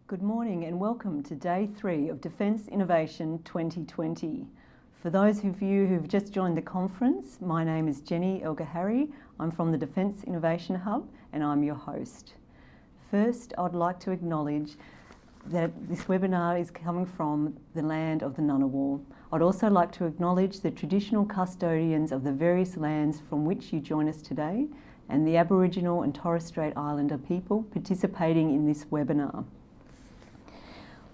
Good morning and welcome to Day 3 of Defence Innovation 2020. For those of you who've just joined the conference, my name is Jenny Elgahari. I'm from the Defence Innovation Hub and I'm your host. First, I'd like to acknowledge that this webinar is coming from the land of the Ngunnawal. I'd also like to acknowledge the traditional custodians of the various lands from which you join us today and the Aboriginal and Torres Strait Islander people participating in this webinar.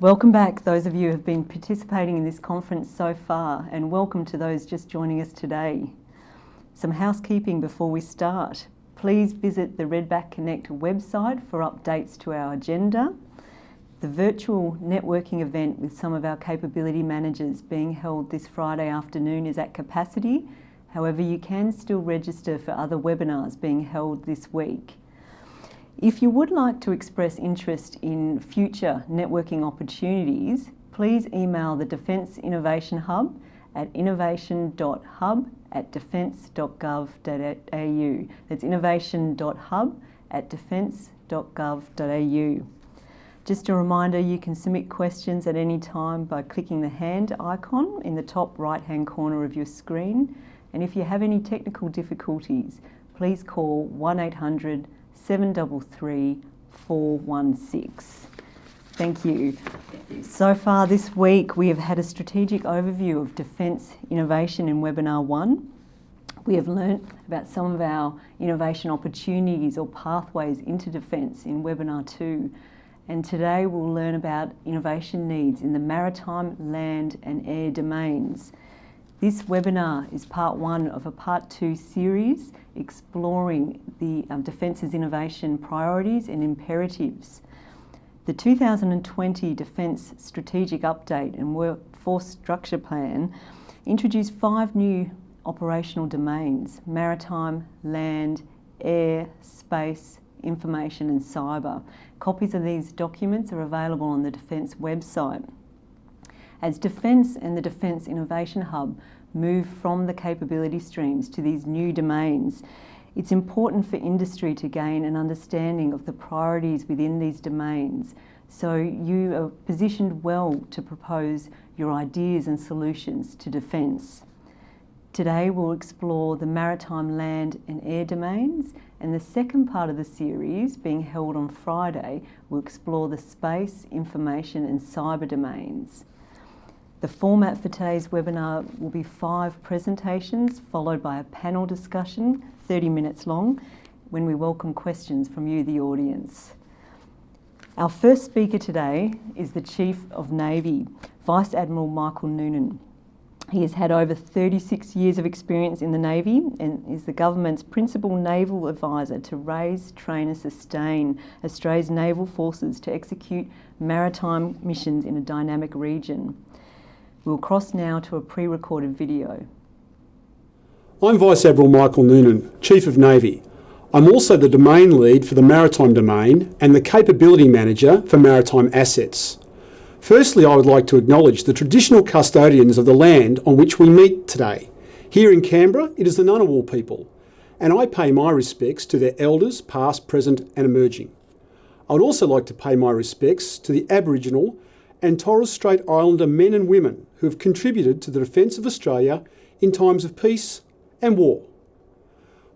Welcome back, those of you who have been participating in this conference so far, and welcome to those just joining us today. Some housekeeping before we start. Please visit the Redback Connect website for updates to our agenda. The virtual networking event with some of our capability managers being held this Friday afternoon is at capacity. However, you can still register for other webinars being held this week. If you would like to express interest in future networking opportunities, please email the Defence Innovation Hub at innovation.hub@defence.gov.au. That's innovation.hub@defence.gov.au. Just a reminder, you can submit questions at any time by clicking the hand icon in the top right-hand corner of your screen. And if you have any technical difficulties, please call 1800 733 416. Thank you. So far this week, we have had a strategic overview of Defence Innovation in Webinar 1. We have learnt about some of our innovation opportunities or pathways into defence in Webinar 2. And today we'll learn about innovation needs in the maritime, land and air domains. This webinar is part 1 of a part 2 series exploring the Defence's innovation priorities and imperatives. The 2020 Defence Strategic Update and Workforce Structure Plan introduced 5 new operational domains: maritime, land, air, space, information and cyber. Copies of these documents are available on the Defence website. As Defence and the Defence Innovation Hub move from the capability streams to these new domains, it's important for industry to gain an understanding of the priorities within these domains, so you are positioned well to propose your ideas and solutions to Defence. Today we'll explore the maritime, land and air domains, and the second part of the series, being held on Friday, will explore the space, information and cyber domains. The format for today's webinar will be 5 presentations followed by a panel discussion, 30 minutes long, when we welcome questions from you, the audience. Our first speaker today is the Chief of Navy, Vice Admiral Michael Noonan. He has had over 36 years of experience in the Navy and is the government's principal naval advisor to raise, train and sustain Australia's naval forces to execute maritime missions in a dynamic region. We'll cross now to a pre-recorded video. I'm Vice Admiral Michael Noonan, Chief of Navy. I'm also the Domain Lead for the Maritime Domain and the Capability Manager for Maritime Assets. Firstly, I would like to acknowledge the traditional custodians of the land on which we meet today. Here in Canberra, it is the Ngunnawal people, and I pay my respects to their elders, past, present and emerging. I would also like to pay my respects to the Aboriginal and Torres Strait Islander men and women who have contributed to the defence of Australia in times of peace and war.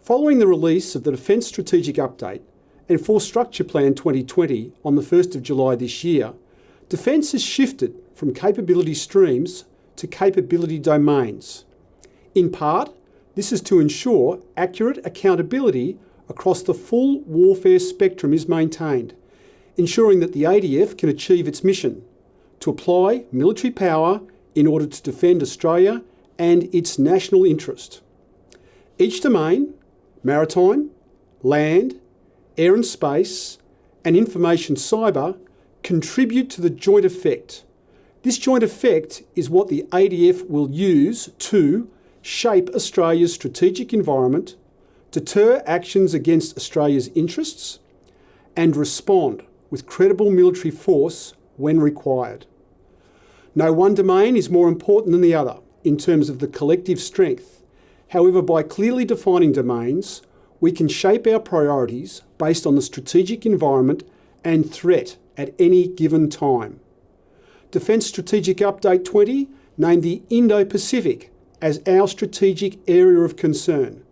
Following the release of the Defence Strategic Update and Force Structure Plan 2020 on the 1st of July this year, Defence has shifted from capability streams to capability domains. In part, this is to ensure accurate accountability across the full warfare spectrum is maintained, ensuring that the ADF can achieve its mission to apply military power in order to defend Australia and its national interest. Each domain, maritime, land, air and space, and information cyber, contribute to the joint effect. This joint effect is what the ADF will use to shape Australia's strategic environment, deter actions against Australia's interests, and respond with credible military force when required. No one domain is more important than the other in terms of the collective strength. However, by clearly defining domains, we can shape our priorities based on the strategic environment and threat at any given time. Defence Strategic Update 20 named the Indo-Pacific as our strategic area of concern,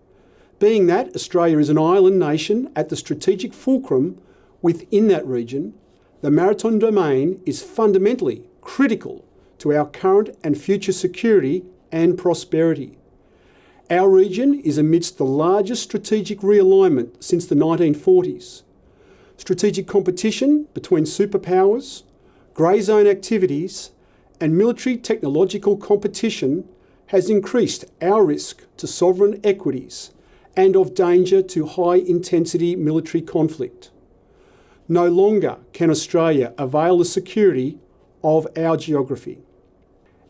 being that Australia is an island nation at the strategic fulcrum within that region. The maritime domain is fundamentally critical to our current and future security and prosperity. Our region is amidst the largest strategic realignment since the 1940s. Strategic competition between superpowers, grey zone activities, and military technological competition has increased our risk to sovereign equities and of danger to high-intensity military conflict. No longer can Australia avail the security of our geography.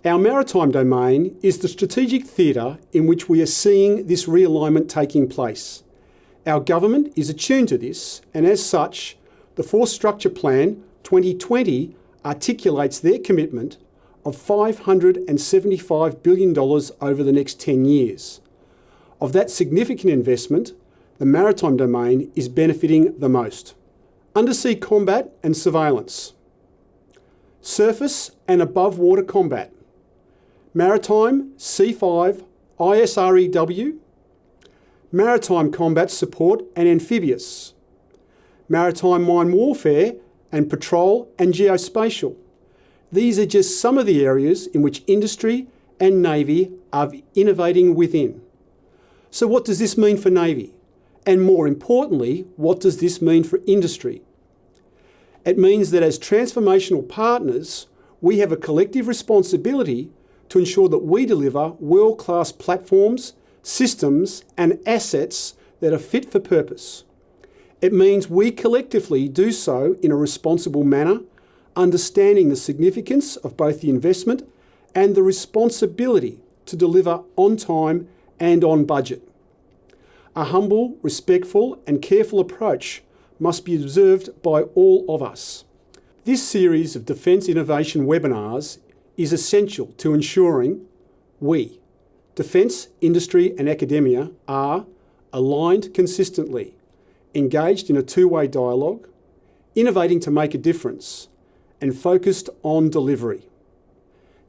Our maritime domain is the strategic theatre in which we are seeing this realignment taking place. Our government is attuned to this, and as such, the Force Structure Plan 2020 articulates their commitment of $575 billion over the next 10 years. Of that significant investment, the maritime domain is benefiting the most. Undersea combat and surveillance. Surface and above water combat. Maritime C5 ISREW. Maritime combat support and amphibious. Maritime mine warfare and patrol and geospatial. These are just some of the areas in which industry and Navy are innovating within. So what does this mean for Navy? And more importantly, what does this mean for industry? It means that as transformational partners, we have a collective responsibility to ensure that we deliver world-class platforms, systems and assets that are fit for purpose. It means we collectively do so in a responsible manner, understanding the significance of both the investment and the responsibility to deliver on time and on budget. A humble, respectful and careful approach must be observed by all of us. This series of Defence Innovation webinars is essential to ensuring we, defence, industry and academia, are aligned consistently, engaged in a two-way dialogue, innovating to make a difference, and focused on delivery.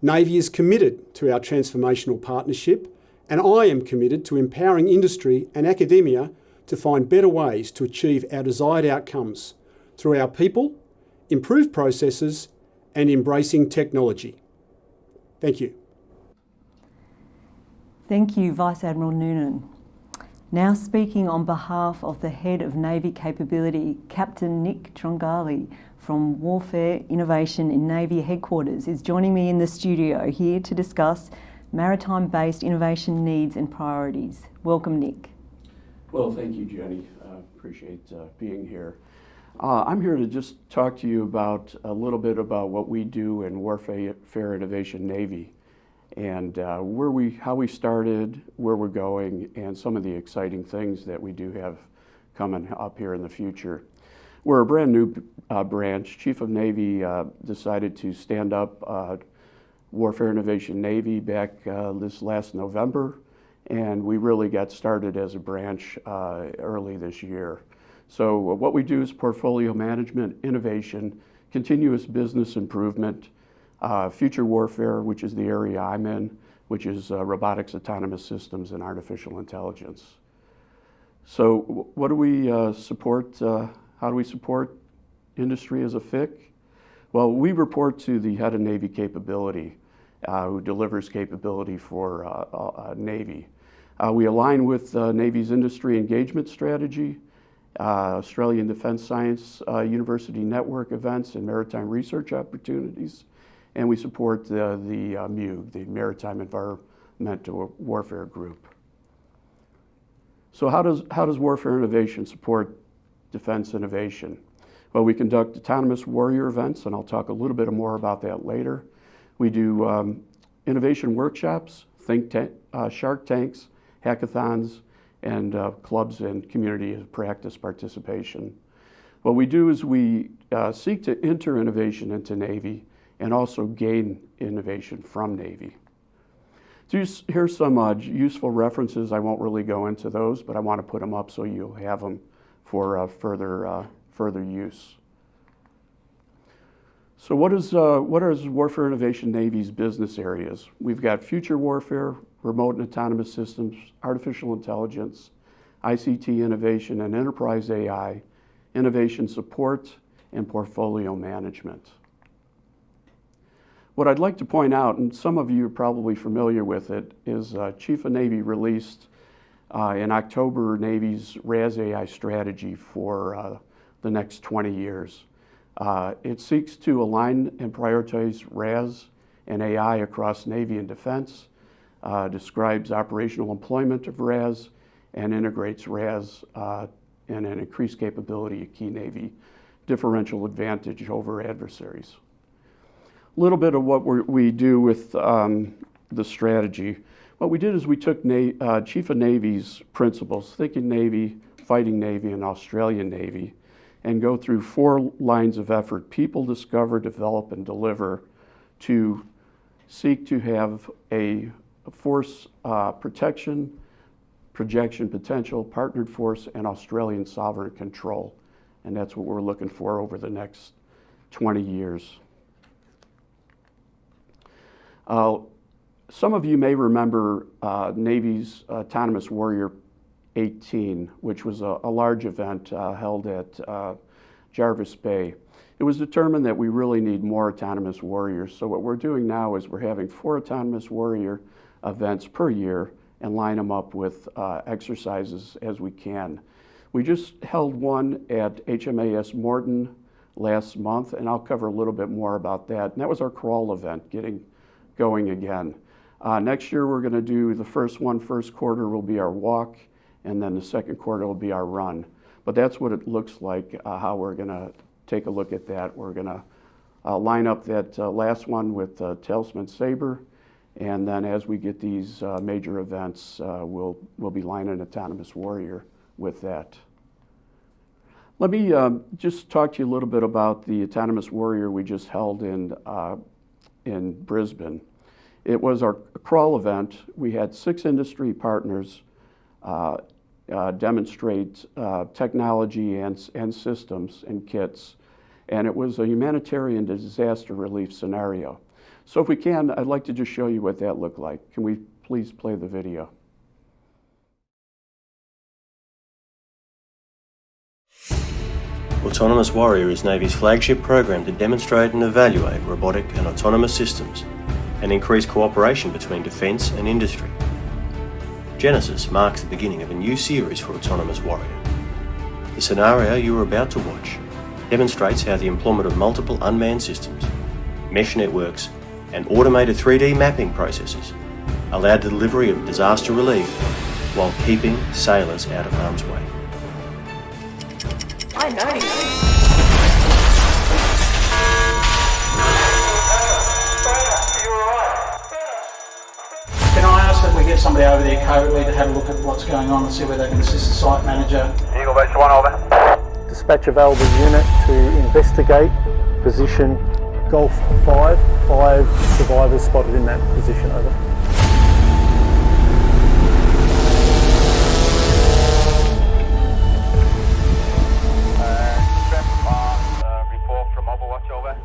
Navy is committed to our transformational partnership, and I am committed to empowering industry and academia to find better ways to achieve our desired outcomes through our people, improved processes, and embracing technology. Thank you. Thank you, Vice Admiral Noonan. Now speaking on behalf of the Head of Navy Capability, Captain Nick Trongali from Warfare Innovation in Navy Headquarters is joining me in the studio here to discuss maritime-based innovation needs and priorities. Welcome, Nick. Well, thank you, Jenny. Appreciate being here. I'm here to just talk to you about a little bit about what we do in Warfare Innovation Navy and how we started, where we're going, and some of the exciting things that we do have coming up here in the future. We're a brand new branch. Chief of Navy decided to stand up Warfare Innovation Navy back this last November, and we really got started as a branch early this year. So what we do is portfolio management, innovation, continuous business improvement, future warfare, which is the area I'm in, which is robotics, autonomous systems, and artificial intelligence. So what do we support? How do we support industry as a FIC? Well, we report to the head of Navy capability, who delivers capability for Navy. We align with Navy's industry engagement strategy, Australian Defence Science University Network events and maritime research opportunities, and we support the MUG, the Maritime Environmental Warfare Group. So how does warfare innovation support defense innovation? Well, we conduct autonomous warrior events, and I'll talk a little bit more about that later. We do innovation workshops, shark tanks, hackathons, and clubs and community practice participation. What we do is we seek to enter innovation into Navy and also gain innovation from Navy. Here's some useful references. I won't really go into those, but I want to put them up so you'll have them for further use. So what is Warfare Innovation Navy's business areas? We've got future warfare, remote and autonomous systems, artificial intelligence, ICT innovation and enterprise AI, innovation support, and portfolio management. What I'd like to point out, and some of you are probably familiar with it, is Chief of Navy released in October Navy's RAS AI strategy for the next 20 years. It seeks to align and prioritize RAS and AI across Navy and Defense, describes operational employment of RAS, and integrates RAS and an increased capability of key Navy differential advantage over adversaries. A little bit of what we do with the strategy. What we did is we took Chief of Navy's principles, Thinking Navy, Fighting Navy, and Australian Navy, and go through 4 lines of effort: people, discover, develop, and deliver, to seek to have a force protection, projection potential, partnered force, and Australian sovereign control. And that's what we're looking for over the next 20 years. Some of you may remember Navy's Autonomous Warrior 18, which was a large event held at Jarvis Bay. It was determined that we really need more autonomous warriors. So what we're doing now is we're having 4 autonomous warrior events per year and line them up with exercises as we can. We just held one at HMAS Morton last month, and I'll cover a little bit more about that. And that was our crawl event, getting going again. Next year we're going to do the first quarter will be our walk, and then the second quarter will be our run. But that's what it looks like, how we're going to take a look at that. We're going to line up that last one with Talisman Sabre, and then as we get these major events, we'll be lining Autonomous Warrior with that. Let me just talk to you a little bit about the Autonomous Warrior we just held in Brisbane. It was our crawl event. We had 6 industry partners demonstrate technology and systems and kits, and it was a humanitarian disaster relief scenario. So if we can, I'd like to just show you what that looked like. Can we please play the video? Autonomous Warrior is Navy's flagship program to demonstrate and evaluate robotic and autonomous systems and increase cooperation between defence and industry. Genesis marks the beginning of a new series for Autonomous Warrior. The scenario you are about to watch demonstrates how the employment of multiple unmanned systems, mesh networks, and automated 3D mapping processes allowed the delivery of disaster relief while keeping sailors out of harm's way. I know you. Can I ask that we get somebody over there covertly to have a look at what's going on and see where they can assist the site manager? Eagle Base 1, over. Dispatch available unit to investigate position Golf 5. 5 survivors spotted in that position, over. Report from Overwatch, over.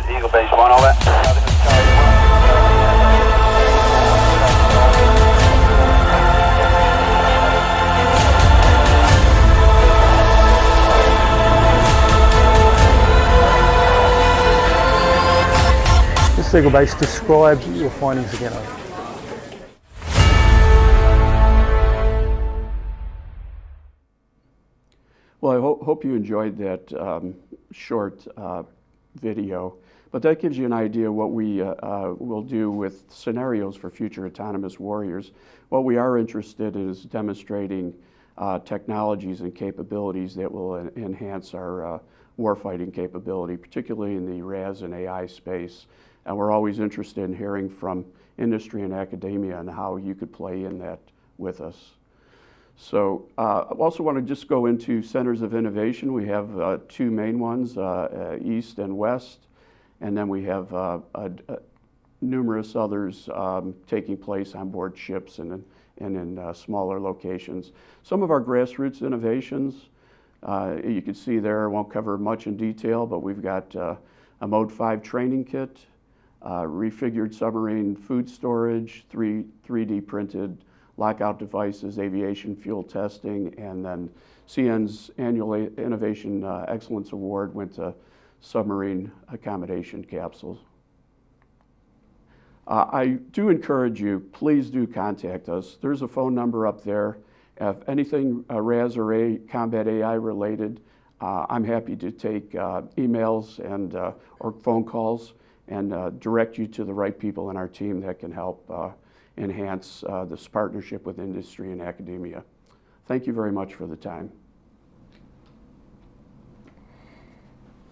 Eagle Base 1, over. This is Eagle Base, describe your findings again, over. Well, I hope you enjoyed that short video, but that gives you an idea what we will do with scenarios for future autonomous warriors. What we are interested in is demonstrating technologies and capabilities that will enhance our warfighting capability, particularly in the RAS and AI space. And we're always interested in hearing from industry and academia and how you could play in that with us. So I also want to just go into centers of innovation. We have two main ones, east and west, and then we have numerous others taking place on board ships and in smaller locations. Some of our grassroots innovations, you can see there, I won't cover much in detail, but we've got a Mode 5 training kit, refigured submarine food storage, 3D printed lockout devices, aviation fuel testing, and then CN's annual Innovation Excellence Award went to submarine accommodation capsules. I do encourage you, please do contact us. There's a phone number up there. If anything RAS or combat AI related, I'm happy to take emails and or phone calls and direct you to the right people in our team that can help enhance this partnership with industry and academia. Thank you very much for the time.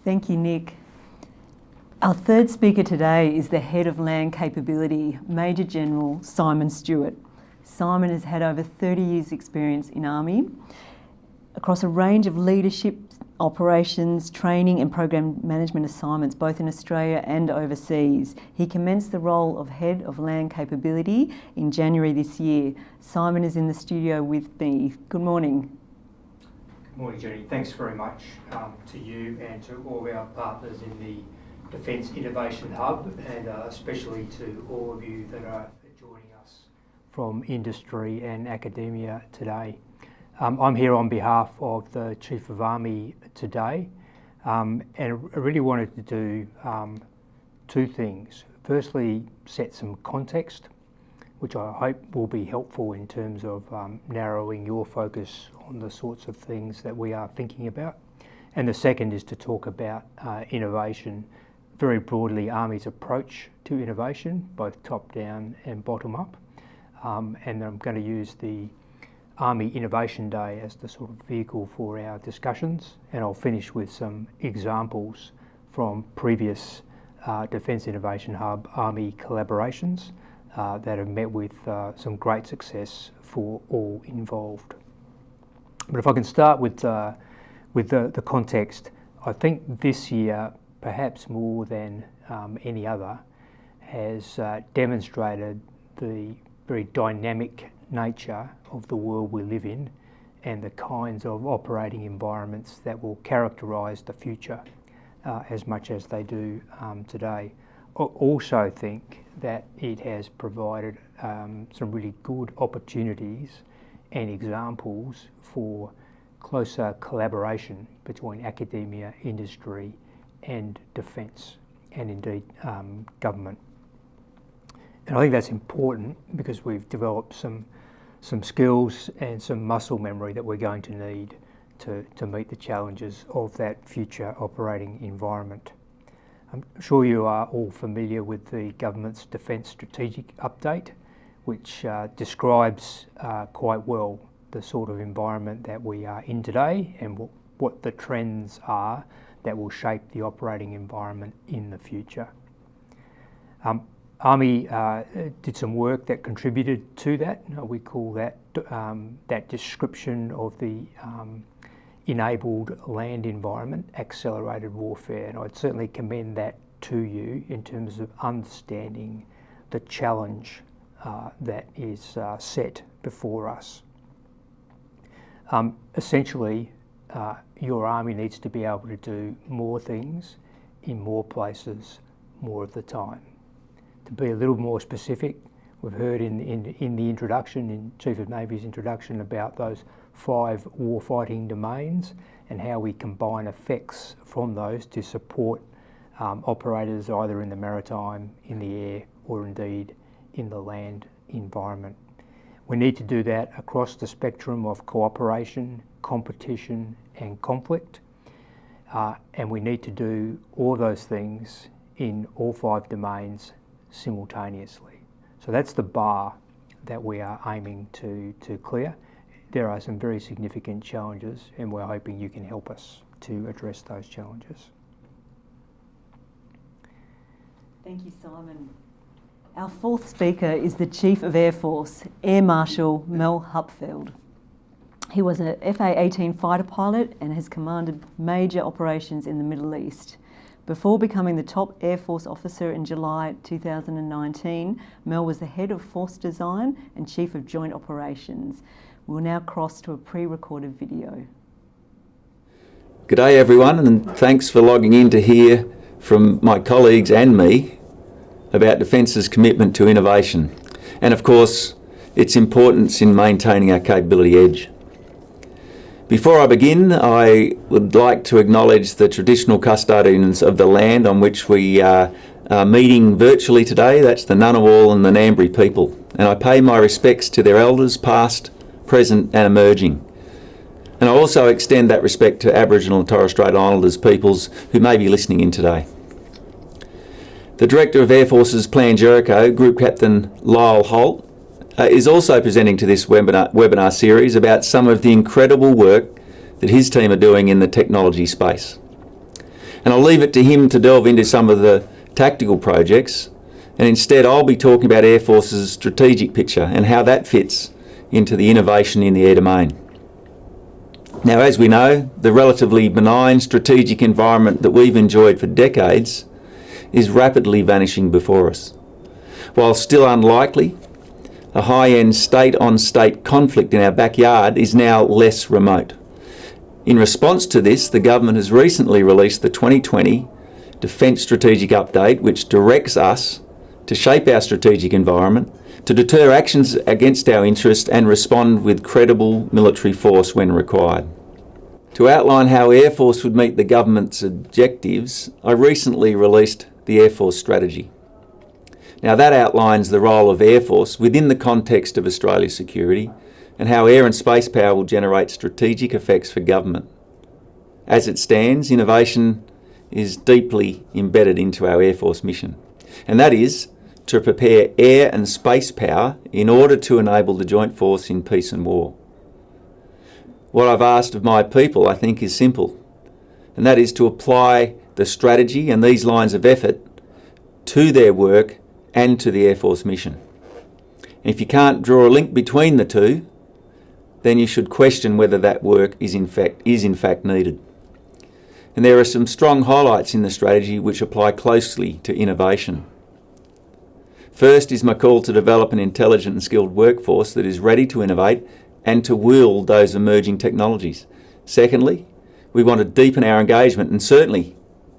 Thank you, Nick. Our third speaker today is the Head of Land Capability, Major General Simon Stewart. Simon has had over 30 years' experience in Army across a range of leadership, operations, training and program management assignments, both in Australia and overseas. He commenced the role of Head of Land Capability in January this year. Simon is in the studio with me. Good morning. Good morning, Jenny. Thanks very much to you and to all of our partners in the Defence Innovation Hub, and especially to all of you that are joining us from industry and academia today. I'm here on behalf of the Chief of Army today, and I really wanted to do two things. Firstly, set some context, which I hope will be helpful in terms of narrowing your focus on the sorts of things that we are thinking about. And the second is to talk about innovation, very broadly Army's approach to innovation, both top-down and bottom-up. And I'm going to use the Army Innovation Day as the sort of vehicle for our discussions, and I'll finish with some examples from previous Defence Innovation Hub Army collaborations that have met with some great success for all involved. But if I can start with the context, I think this year, perhaps more than any other, has demonstrated the very dynamic nature of the world we live in and the kinds of operating environments that will characterise the future as much as they do today. I also think that it has provided some really good opportunities and examples for closer collaboration between academia, industry and defence, and indeed government. And I think that's important because we've developed some skills and some muscle memory that we're going to need to meet the challenges of that future operating environment. I'm sure you are all familiar with the government's Defence Strategic Update, which describes quite well the sort of environment that we are in today and what the trends are that will shape the operating environment in the future. Army did some work that contributed to that. We call that that description of the enabled land environment, accelerated warfare, and I'd certainly commend that to you in terms of understanding the challenge that is set before us. Essentially, your Army needs to be able to do more things in more places more of the time. To be a little more specific, we've heard in the introduction, in Chief of Navy's introduction, about those 5 warfighting domains and how we combine effects from those to support operators either in the maritime, in the air, or indeed in the land environment. We need to do that across the spectrum of cooperation, competition and conflict, and we need to do all those things in all 5 domains simultaneously. So that's the bar that we are aiming to clear. There are some very significant challenges and we're hoping you can help us to address those challenges. Thank you, Simon. Our fourth speaker is the Chief of Air Force, Air Marshal Mel Hupfeld. He was a FA-18 fighter pilot and has commanded major operations in the Middle East. Before becoming the top Air Force officer in July 2019, Mel was the head of Force Design and Chief of Joint Operations. We'll now cross to a pre-recorded video. G'day everyone, and thanks for logging in to hear from my colleagues and me about Defence's commitment to innovation and of course its importance in maintaining our capability edge. Before I begin, I would like to acknowledge the traditional custodians of the land on which we are meeting virtually today. That's the Ngunnawal and the Ngambri people, and I pay my respects to their elders past, present and emerging. And I also extend that respect to Aboriginal and Torres Strait Islanders peoples who may be listening in today. The Director of Air Force's Plan Jericho, Group Captain Lyle Holt, is also presenting to this webinar series about some of the incredible work that his team are doing in the technology space. And I'll leave it to him to delve into some of the tactical projects, and instead I'll be talking about Air Force's strategic picture and how that fits into the innovation in the air domain. Now, as we know, the relatively benign strategic environment that we've enjoyed for decades is rapidly vanishing before us. While still unlikely, a high-end state-on-state conflict in our backyard is now less remote. In response to this, the government has recently released the 2020 Defence Strategic Update, which directs us to shape our strategic environment, to deter actions against our interest and respond with credible military force when required. To outline how Air Force would meet the government's objectives, I recently released the Air Force Strategy. Now that outlines the role of Air Force within the context of Australia's security and how air and space power will generate strategic effects for government. As it stands, innovation is deeply embedded into our Air Force mission, and that is to prepare air and space power in order to enable the joint force in peace and war. What I've asked of my people, I think, is simple, and that is to apply the strategy and these lines of effort to their work and to the Air Force mission. And if you can't draw a link between the two, then you should question whether that work is in fact needed. And there are some strong highlights in the strategy which apply closely to innovation. First is my call to develop an intelligent and skilled workforce that is ready to innovate and to wield those emerging technologies. Secondly, we want to deepen our engagement, and certainly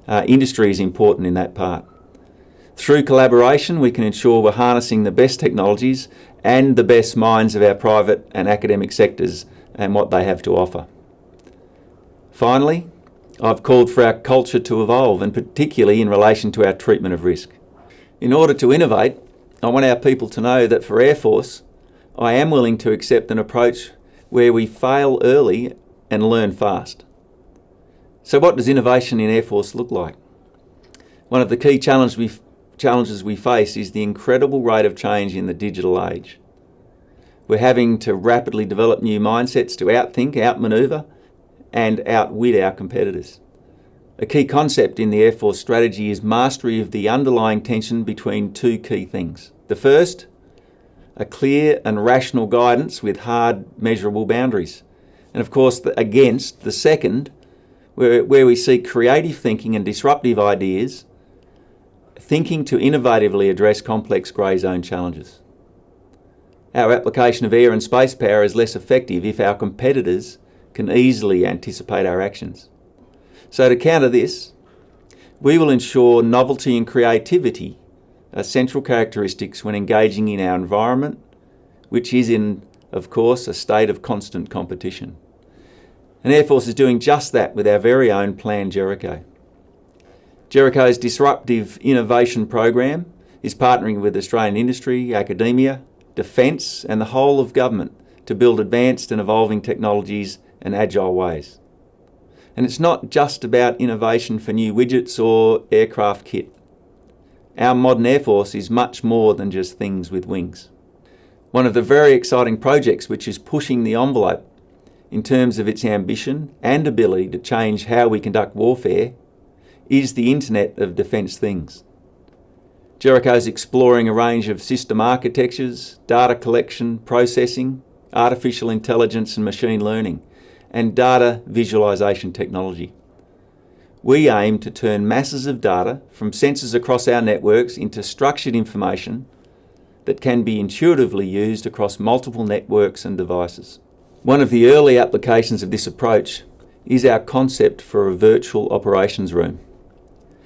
industry is important in that part. Through collaboration, we can ensure we're harnessing the best technologies and the best minds of our private and academic sectors and what they have to offer. Finally, I've called for our culture to evolve, and particularly in relation to our treatment of risk. In order to innovate, I want our people to know that for Air Force, I am willing to accept an approach where we fail early and learn fast. So what does innovation in Air Force look like? One of the key challenges we face is the incredible rate of change in the digital age. We're having to rapidly develop new mindsets to outthink, outmaneuver and outwit our competitors. A key concept in the Air Force strategy is mastery of the underlying tension between two key things. The first, a clear and rational guidance with hard measurable boundaries. And of course against the second, where we seek creative thinking and disruptive ideas, thinking to innovatively address complex grey zone challenges. Our application of air and space power is less effective if our competitors can easily anticipate our actions. So to counter this, we will ensure novelty and creativity are central characteristics when engaging in our environment, which is of course, a state of constant competition. And Air Force is doing just that with our very own Plan Jericho. Jericho's disruptive innovation program is partnering with Australian industry, academia, defence and the whole of government to build advanced and evolving technologies and agile ways. And it's not just about innovation for new widgets or aircraft kit. Our modern Air Force is much more than just things with wings. One of the very exciting projects which is pushing the envelope in terms of its ambition and ability to change how we conduct warfare is the Internet of Defence Things. Jericho is exploring a range of system architectures, data collection, processing, artificial intelligence and machine learning, and data visualisation technology. We aim to turn masses of data from sensors across our networks into structured information that can be intuitively used across multiple networks and devices. One of the early applications of this approach is our concept for a virtual operations room.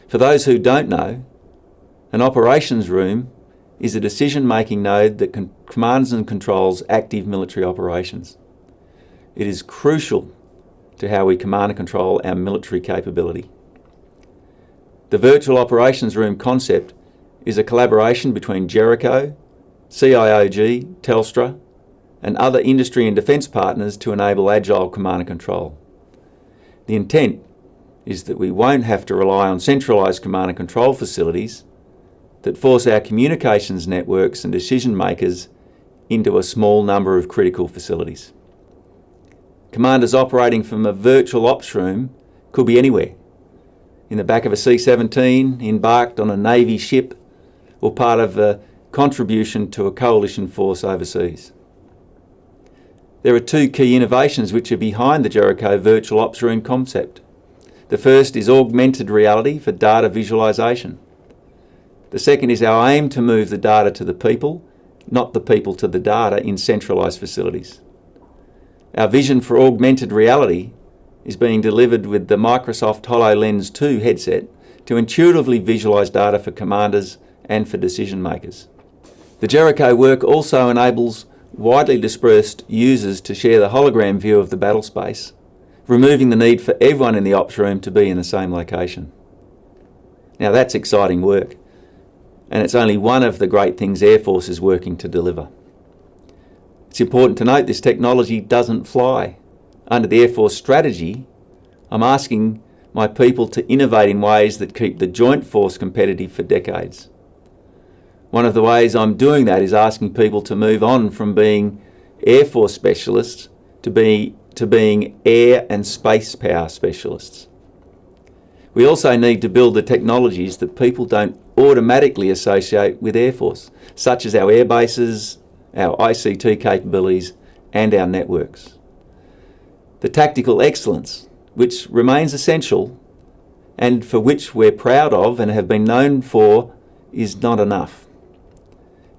For those who don't know, an operations room is a decision-making node that commands and controls active military operations. It is crucial to how we command and control our military capability. The virtual operations room concept is a collaboration between Jericho, CIOG, Telstra, and other industry and defence partners to enable agile command and control. The intent is that we won't have to rely on centralised command and control facilities that force our communications networks and decision makers into a small number of critical facilities. Commanders operating from a virtual ops room could be anywhere, in the back of a C-17, embarked on a Navy ship, or part of a contribution to a coalition force overseas. There are two key innovations which are behind the Jericho Virtual Ops Room concept. The first is augmented reality for data visualisation. The second is our aim to move the data to the people, not the people to the data in centralised facilities. Our vision for augmented reality is being delivered with the Microsoft HoloLens 2 headset to intuitively visualise data for commanders and for decision makers. The Jericho work also enables widely dispersed users to share the hologram view of the battle space, removing the need for everyone in the ops room to be in the same location. Now that's exciting work, and it's only one of the great things Air Force is working to deliver. It's important to note this technology doesn't fly. Under the Air Force strategy, I'm asking my people to innovate in ways that keep the Joint Force competitive for decades. One of the ways I'm doing that is asking people to move on from being Air Force specialists to being air and space power specialists. We also need to build the technologies that people don't automatically associate with Air Force, such as our air bases, our ICT capabilities, and our networks. The tactical excellence, which remains essential and for which we're proud of and have been known for, is not enough.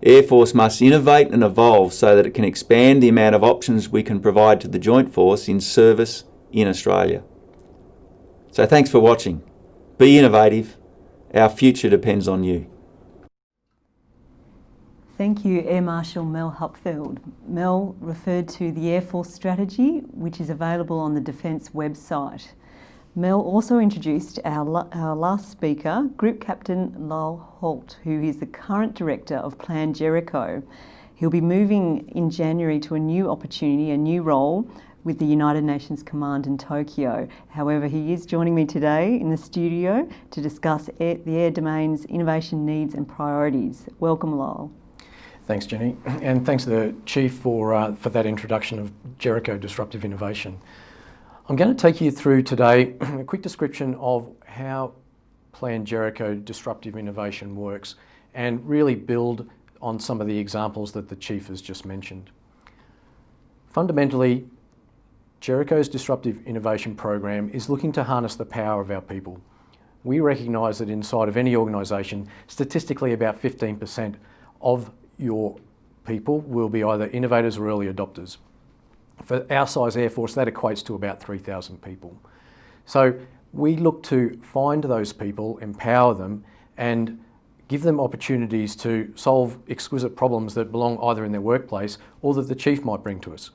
Air Force must innovate and evolve so that it can expand the amount of options we can provide to the Joint Force in service in Australia. So thanks for watching. Be innovative. Our future depends on you. Thank you, Air Marshal Mel Hupfeld. Mel referred to the Air Force strategy, which is available on the Defence website. Mel also introduced our last speaker, Group Captain Lyle Holt, who is the current Director of Plan Jericho. He'll be moving in January to a new opportunity, a new role with the United Nations Command in Tokyo. However, he is joining me today in the studio to discuss the air domain's innovation needs and priorities. Welcome, Lyle. Thanks, Jenny, and thanks to the Chief for that introduction of Jericho Disruptive Innovation. I'm going to take you through today a quick description of how Plan Jericho Disruptive Innovation works and really build on some of the examples that the Chief has just mentioned. Fundamentally, Jericho's Disruptive Innovation Program is looking to harness the power of our people. We recognise that inside of any organisation, statistically about 15% of your people will be either innovators or early adopters. For our size Air Force, that equates to about 3,000 people. So we look to find those people, empower them, and give them opportunities to solve exquisite problems that belong either in their workplace or that the Chief might bring to us.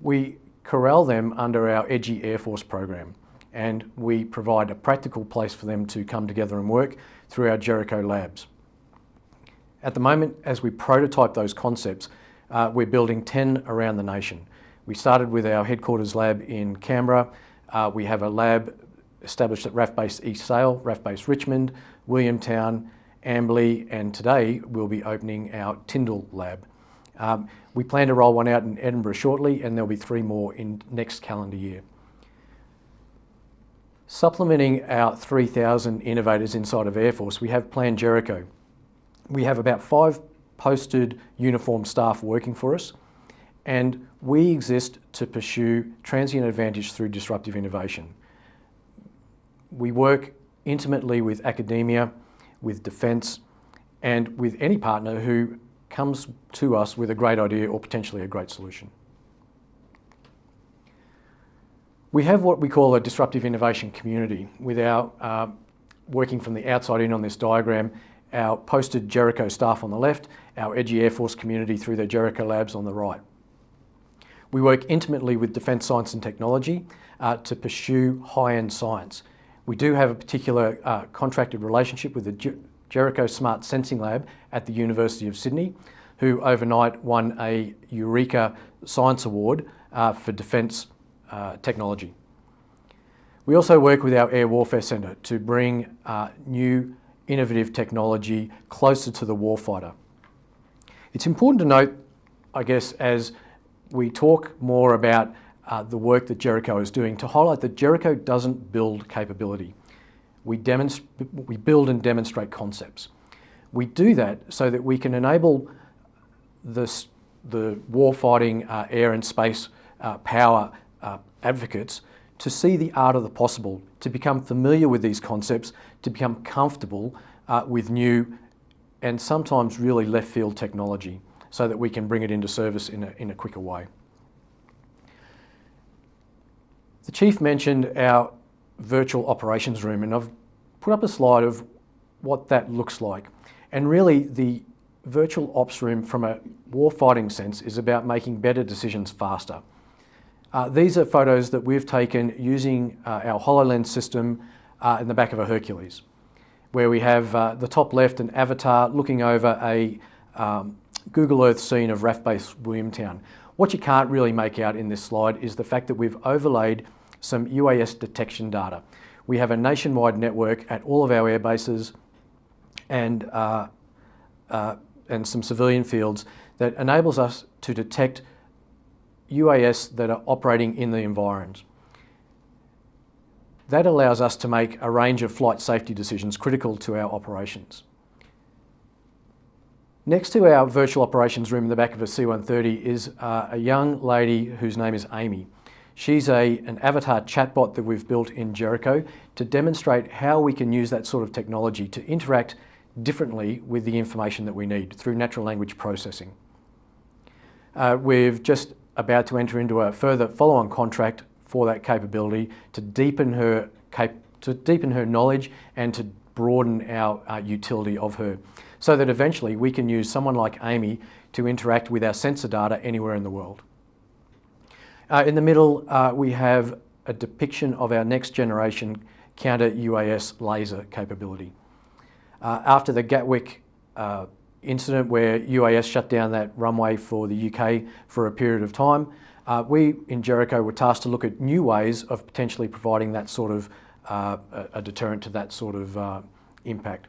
We corral them under our Edgy Air Force program, and we provide a practical place for them to come together and work through our Jericho labs. At the moment, as we prototype those concepts, we're building 10 around the nation. We started with our headquarters lab in Canberra. We have a lab established at RAF Base East Sale, RAF Base Richmond, Williamtown, Amberley, and today we'll be opening our Tyndall lab. We plan to roll one out in Edinburgh shortly, and there'll be 3 more in next calendar year. Supplementing our 3,000 innovators inside of Air Force, we have Plan Jericho. We have about 5 posted uniformed staff working for us, and we exist to pursue transient advantage through disruptive innovation. We work intimately with academia, with defence, and with any partner who comes to us with a great idea or potentially a great solution. We have what we call a disruptive innovation community with our, working from the outside in on this diagram, our posted Jericho staff on the left, our Edgy Air Force community through their Jericho labs on the right. We work intimately with Defence Science and Technology to pursue high-end science. We do have a particular contracted relationship with the Jericho Smart Sensing Lab at the University of Sydney, who overnight won a Eureka Science Award for defence technology. We also work with our Air Warfare Centre to bring new innovative technology closer to the warfighter. It's important to note, I guess, as we talk more about the work that Jericho is doing, to highlight that Jericho doesn't build capability. We build and demonstrate concepts. We do that so that we can enable the warfighting air and space power advocates to see the art of the possible, to become familiar with these concepts, to become comfortable with new and sometimes really left field technology so that we can bring it into service in a quicker way. The Chief mentioned our virtual operations room, and I've put up a slide of what that looks like. And really the virtual ops room from a warfighting sense is about making better decisions faster. These are photos that we've taken using our HoloLens system in the back of a Hercules, where we have the top left an avatar looking over a Google Earth scene of RAF Base Williamtown. What you can't really make out in this slide is the fact that we've overlaid some UAS detection data. We have a nationwide network at all of our air bases and some civilian fields that enables us to detect UAS that are operating in the environs. That allows us to make a range of flight safety decisions critical to our operations. Next to our virtual operations room in the back of a C-130 is a young lady whose name is Amy. She's an avatar chatbot that we've built in Jericho to demonstrate how we can use that sort of technology to interact differently with the information that we need through natural language processing. We've just about to enter into a further follow-on contract for that capability to deepen her knowledge and to broaden our utility of her, so that eventually we can use someone like Amy to interact with our sensor data anywhere in the world. In the middle, we have a depiction of our next generation counter-UAS laser capability. After the Gatwick incident where UAS shut down that runway for the UK for a period of time, we in Jericho were tasked to look at new ways of potentially providing that sort of a deterrent to that sort of impact.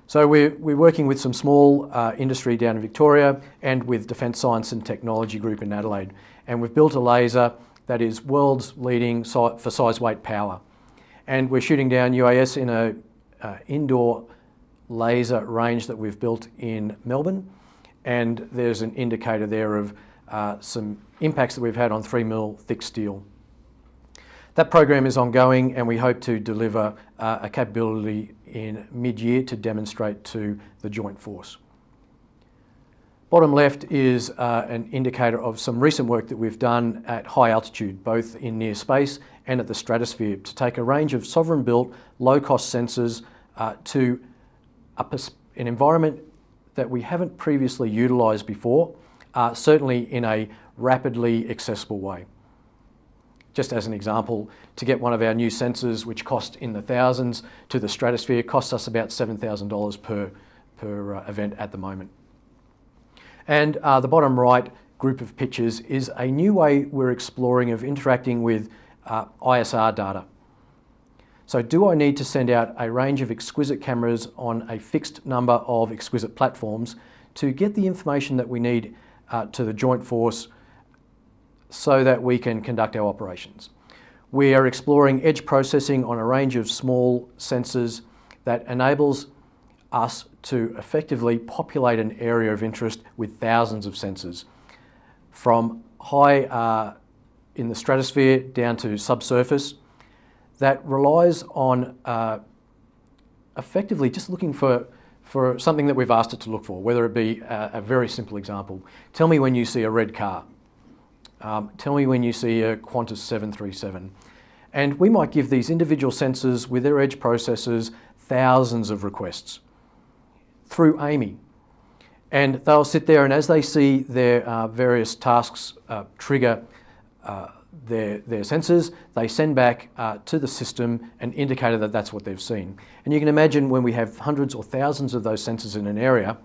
So we're working with some small industry down in Victoria and with Defence Science and Technology Group in Adelaide, and we've built a laser that is world's leading for size, weight, power. And we're shooting down UAS in a indoor laser range that we've built in Melbourne, and there's an indicator there of some impacts that we've had on 3mm thick steel. That program is ongoing, and we hope to deliver a capability in mid-year to demonstrate to the Joint Force. Bottom left is an indicator of some recent work that we've done at high altitude, both in near space and at the stratosphere, to take a range of sovereign-built, low-cost sensors to an environment that we haven't previously utilised before, certainly in a rapidly accessible way. Just as an example, to get one of our new sensors, which cost in the thousands, to the stratosphere, costs us about $7,000 per event at the moment. And the bottom right group of pictures is a new way we're exploring of interacting with ISR data. So do I need to send out a range of exquisite cameras on a fixed number of exquisite platforms to get the information that we need to the Joint Force so that we can conduct our operations. We are exploring edge processing on a range of small sensors that enables us to effectively populate an area of interest with thousands of sensors, from high in the stratosphere down to subsurface, that relies on effectively just looking for something that we've asked it to look for, whether it be a very simple example. Tell me when you see a red car. Tell me when you see a Qantas 737. And we might give these individual sensors with their edge processors thousands of requests through AMI. And they'll sit there, and as they see their various tasks trigger their sensors, they send back to the system an indicator that that's what they've seen. And you can imagine when we have hundreds or thousands of those sensors in an area,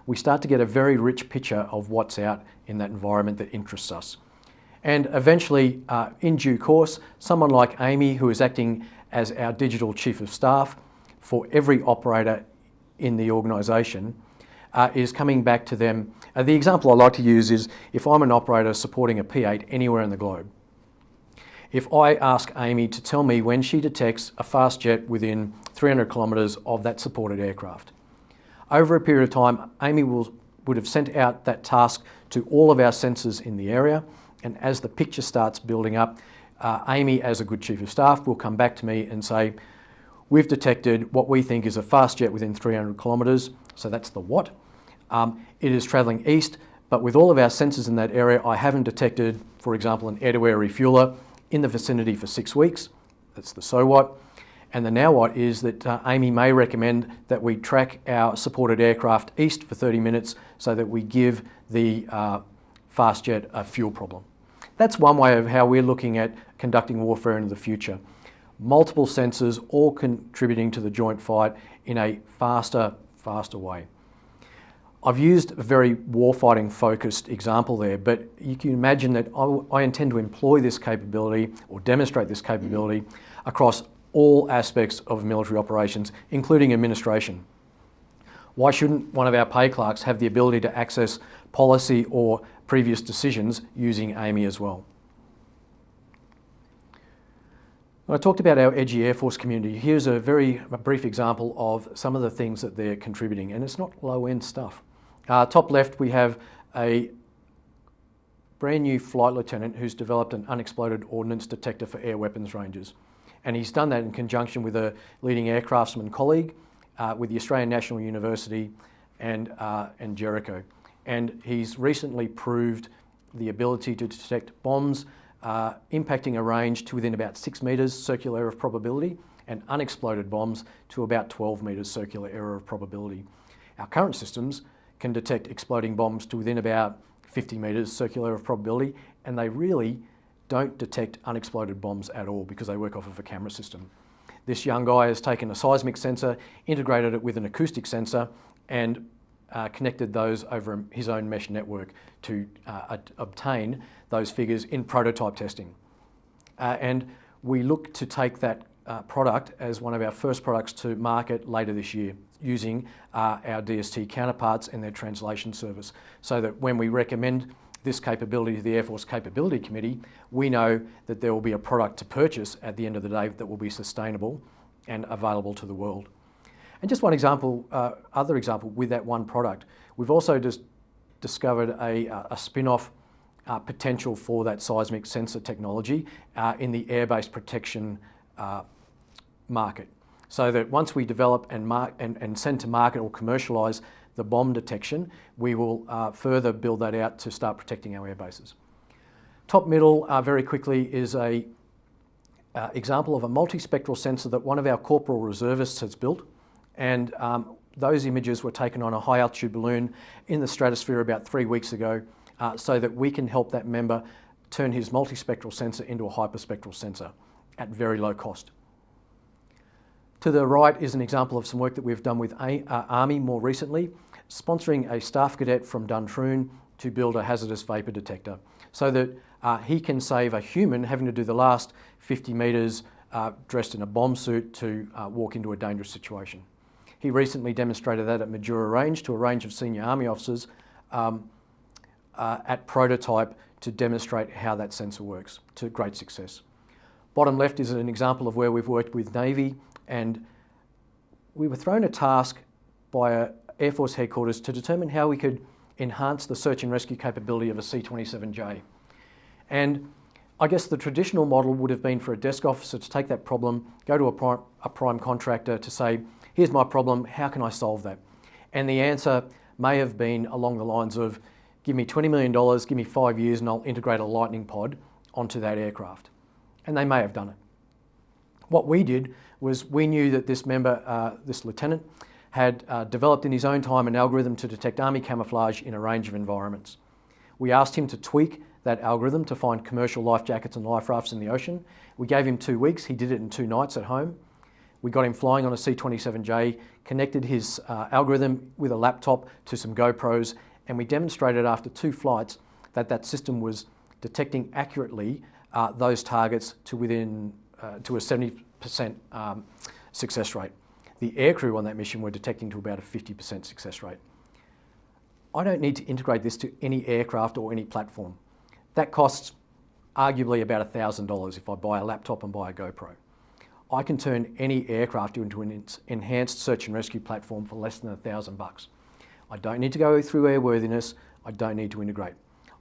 we start to get a very rich picture of what's out in that environment that interests us. And eventually, in due course, someone like Amy, who is acting as our digital chief of staff for every operator in the organisation, is coming back to them. The example I like to use is if I'm an operator supporting a P8 anywhere in the globe. If I ask Amy to tell me when she detects a fast jet within 300 kilometres of that supported aircraft, over a period of time, Amy would have sent out that task to all of our sensors in the area, and as the picture starts building up, Amy, as a good chief of staff, will come back to me and say, we've detected what we think is a fast jet within 300 kilometres, so that's the what. It is travelling east, but with all of our sensors in that area, I haven't detected, for example, an air-to-air refueler in the vicinity for 6 weeks. That's the so what. And the now what is that Amy may recommend that we track our supported aircraft east for 30 minutes so that we give the fast jet a fuel problem. That's one way of how we're looking at conducting warfare into the future. Multiple sensors all contributing to the joint fight in a faster way. I've used a very warfighting focused example there, but you can imagine that I intend to employ this capability or demonstrate this capability across all aspects of military operations, including administration. Why shouldn't one of our pay clerks have the ability to access policy or previous decisions using AMI as well? I talked about our edgy Air Force community. Here's a very brief example of some of the things that they're contributing, and it's not low-end stuff. Top left, we have a brand new flight lieutenant who's developed an unexploded ordnance detector for air weapons ranges. And he's done that in conjunction with a leading aircraftsman colleague, with the Australian National University and Jericho. And he's recently proved the ability to detect bombs impacting a range to within about 6 metres circular error of probability, and unexploded bombs to about 12 metres circular error of probability. Our current systems can detect exploding bombs to within about 50 metres circular error of probability, and they really don't detect unexploded bombs at all because they work off of a camera system. This young guy has taken a seismic sensor, integrated it with an acoustic sensor, and connected those over his own mesh network to obtain those figures in prototype testing. And we look to take that product as one of our first products to market later this year, using our DST counterparts and their translation service, so that when we recommend this capability to the Air Force Capability Committee, we know that there will be a product to purchase at the end of the day that will be sustainable and available to the world. And just one example, other example with that one product, we've also just discovered a spin-off potential for that seismic sensor technology in the air-based protection market. So that once we develop and send to market or commercialise the bomb detection, we will further build that out to start protecting our air bases. Top middle, very quickly, is a example of a multispectral sensor that one of our corporal reservists has built, and those images were taken on a high altitude balloon in the stratosphere about 3 weeks ago, so that we can help that member turn his multispectral sensor into a hyperspectral sensor at very low cost. To the right is an example of some work that we've done with Army more recently, sponsoring a staff cadet from Duntroon to build a hazardous vapour detector, so that he can save a human having to do the last 50 metres dressed in a bomb suit to walk into a dangerous situation. He recently demonstrated that at Majura Range to a range of senior Army officers, at prototype to demonstrate how that sensor works to great success. Bottom left is an example of where we've worked with Navy, and we were thrown a task by Air Force headquarters to determine how we could enhance the search and rescue capability of a C-27J. And I guess the traditional model would have been for a desk officer to take that problem, go to a prime contractor to say, here's my problem, how can I solve that? And the answer may have been along the lines of, give me $20 million, give me 5 years and I'll integrate a Lightning pod onto that aircraft. And they may have done it. What we did was we knew that this member, this lieutenant, had developed in his own time an algorithm to detect Army camouflage in a range of environments. We asked him to tweak that algorithm to find commercial life jackets and life rafts in the ocean. We gave him 2 weeks. He did it in 2 nights at home. We got him flying on a C-27J, connected his algorithm with a laptop to some GoPros, and we demonstrated after 2 flights that that system was detecting accurately those targets to within to a 70% success rate. The aircrew on that mission were detecting to about a 50% success rate. I don't need to integrate this to any aircraft or any platform. That costs arguably about $1,000 if I buy a laptop and buy a GoPro. I can turn any aircraft into an enhanced search and rescue platform for less than $1,000. I don't need to go through airworthiness. I don't need to integrate.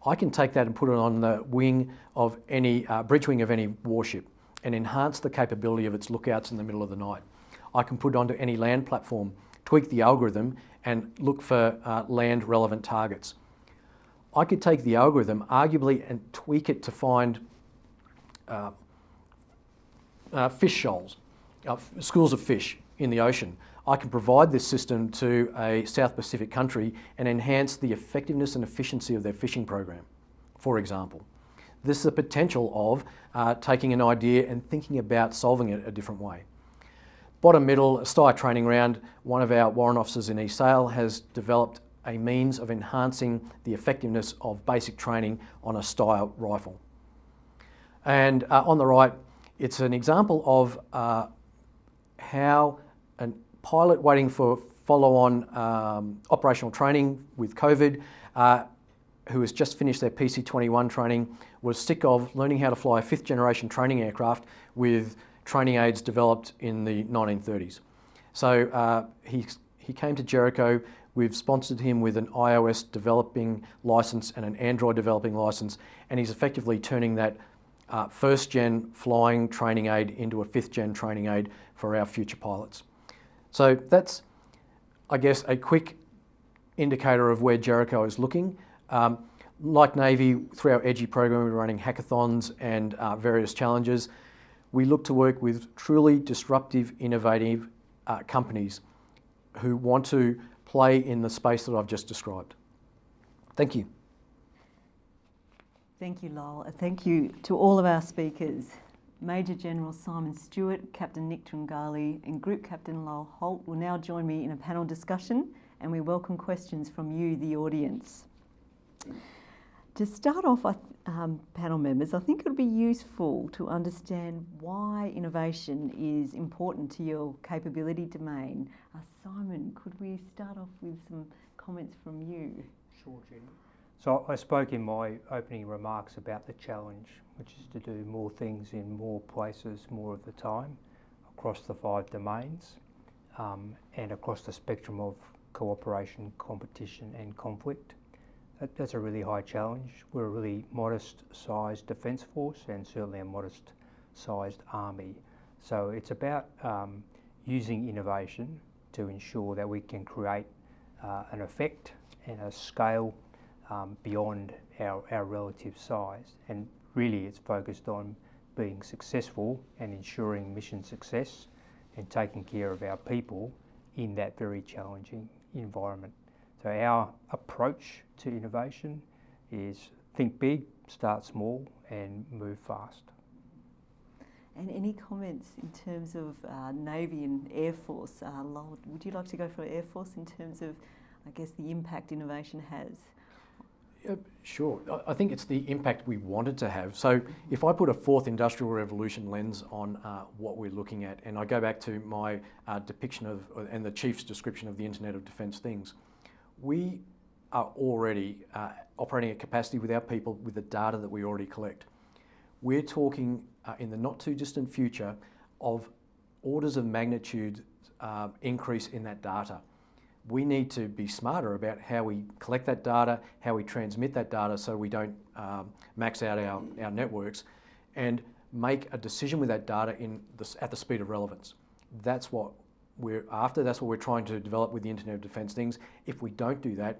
I can take that and put it on the wing of any, bridge wing of any warship and enhance the capability of its lookouts in the middle of the night. I can put it onto any land platform, tweak the algorithm and look for land relevant targets. I could take the algorithm arguably and tweak it to find fish shoals, schools of fish in the ocean. I can provide this system to a South Pacific country and enhance the effectiveness and efficiency of their fishing program, for example. This is a potential of taking an idea and thinking about solving it a different way. Bottom middle, a Steyr training round. One of our warrant officers in East Sale has developed a means of enhancing the effectiveness of basic training on a Steyr rifle. And on the right, it's an example of how a pilot waiting for follow-on operational training with COVID, who has just finished their PC-21 training, was sick of learning how to fly a 5th generation training aircraft with training aids developed in the 1930s. So he came to Jericho. We've sponsored him with an iOS developing license and an Android developing license, and he's effectively turning that 1st gen flying training aid into a 5th gen training aid for our future pilots. So that's, I guess, a quick indicator of where Jericho is looking. Like Navy, through our EDGI program, we're running hackathons and various challenges. We look to work with truly disruptive, innovative companies who want to play in the space that I've just described. Thank you. Thank you, Lowell. Thank you to all of our speakers. Major General Simon Stewart, Captain Nick Tringali and Group Captain Lowell Holt will now join me in a panel discussion, and we welcome questions from you, the audience. To start off, panel members, I think it would be useful to understand why innovation is important to your capability domain. Simon, could we start off with some comments from you? Sure, Jenny. So I spoke in my opening remarks about the challenge, which is to do more things in more places more of the time across the 5 domains and across the spectrum of cooperation, competition and conflict. That's a really high challenge. We're a really modest-sized defence force and certainly a modest-sized army. So it's about using innovation to ensure that we can create an effect and a scale beyond our relative size. And really it's focused on being successful and ensuring mission success and taking care of our people in that very challenging environment. So our approach to innovation is think big, start small and move fast. And any comments in terms of Navy and Air Force? Lowell, would you like to go for Air Force in terms of, I guess, the impact innovation has? Sure. I think it's the impact we wanted to have. So if I put a 4th industrial revolution lens on what we're looking at, and I go back to my depiction of, and the Chief's description of the Internet of Defence Things, we are already operating at capacity with our people with the data that we already collect. We're talking in the not too distant future of orders of magnitude increase in that data. We need to be smarter about how we collect that data, how we transmit that data so we don't max out our networks, and make a decision with that data at the speed of relevance. That's what we're after, that's what we're trying to develop with the Internet of Defence things. If we don't do that,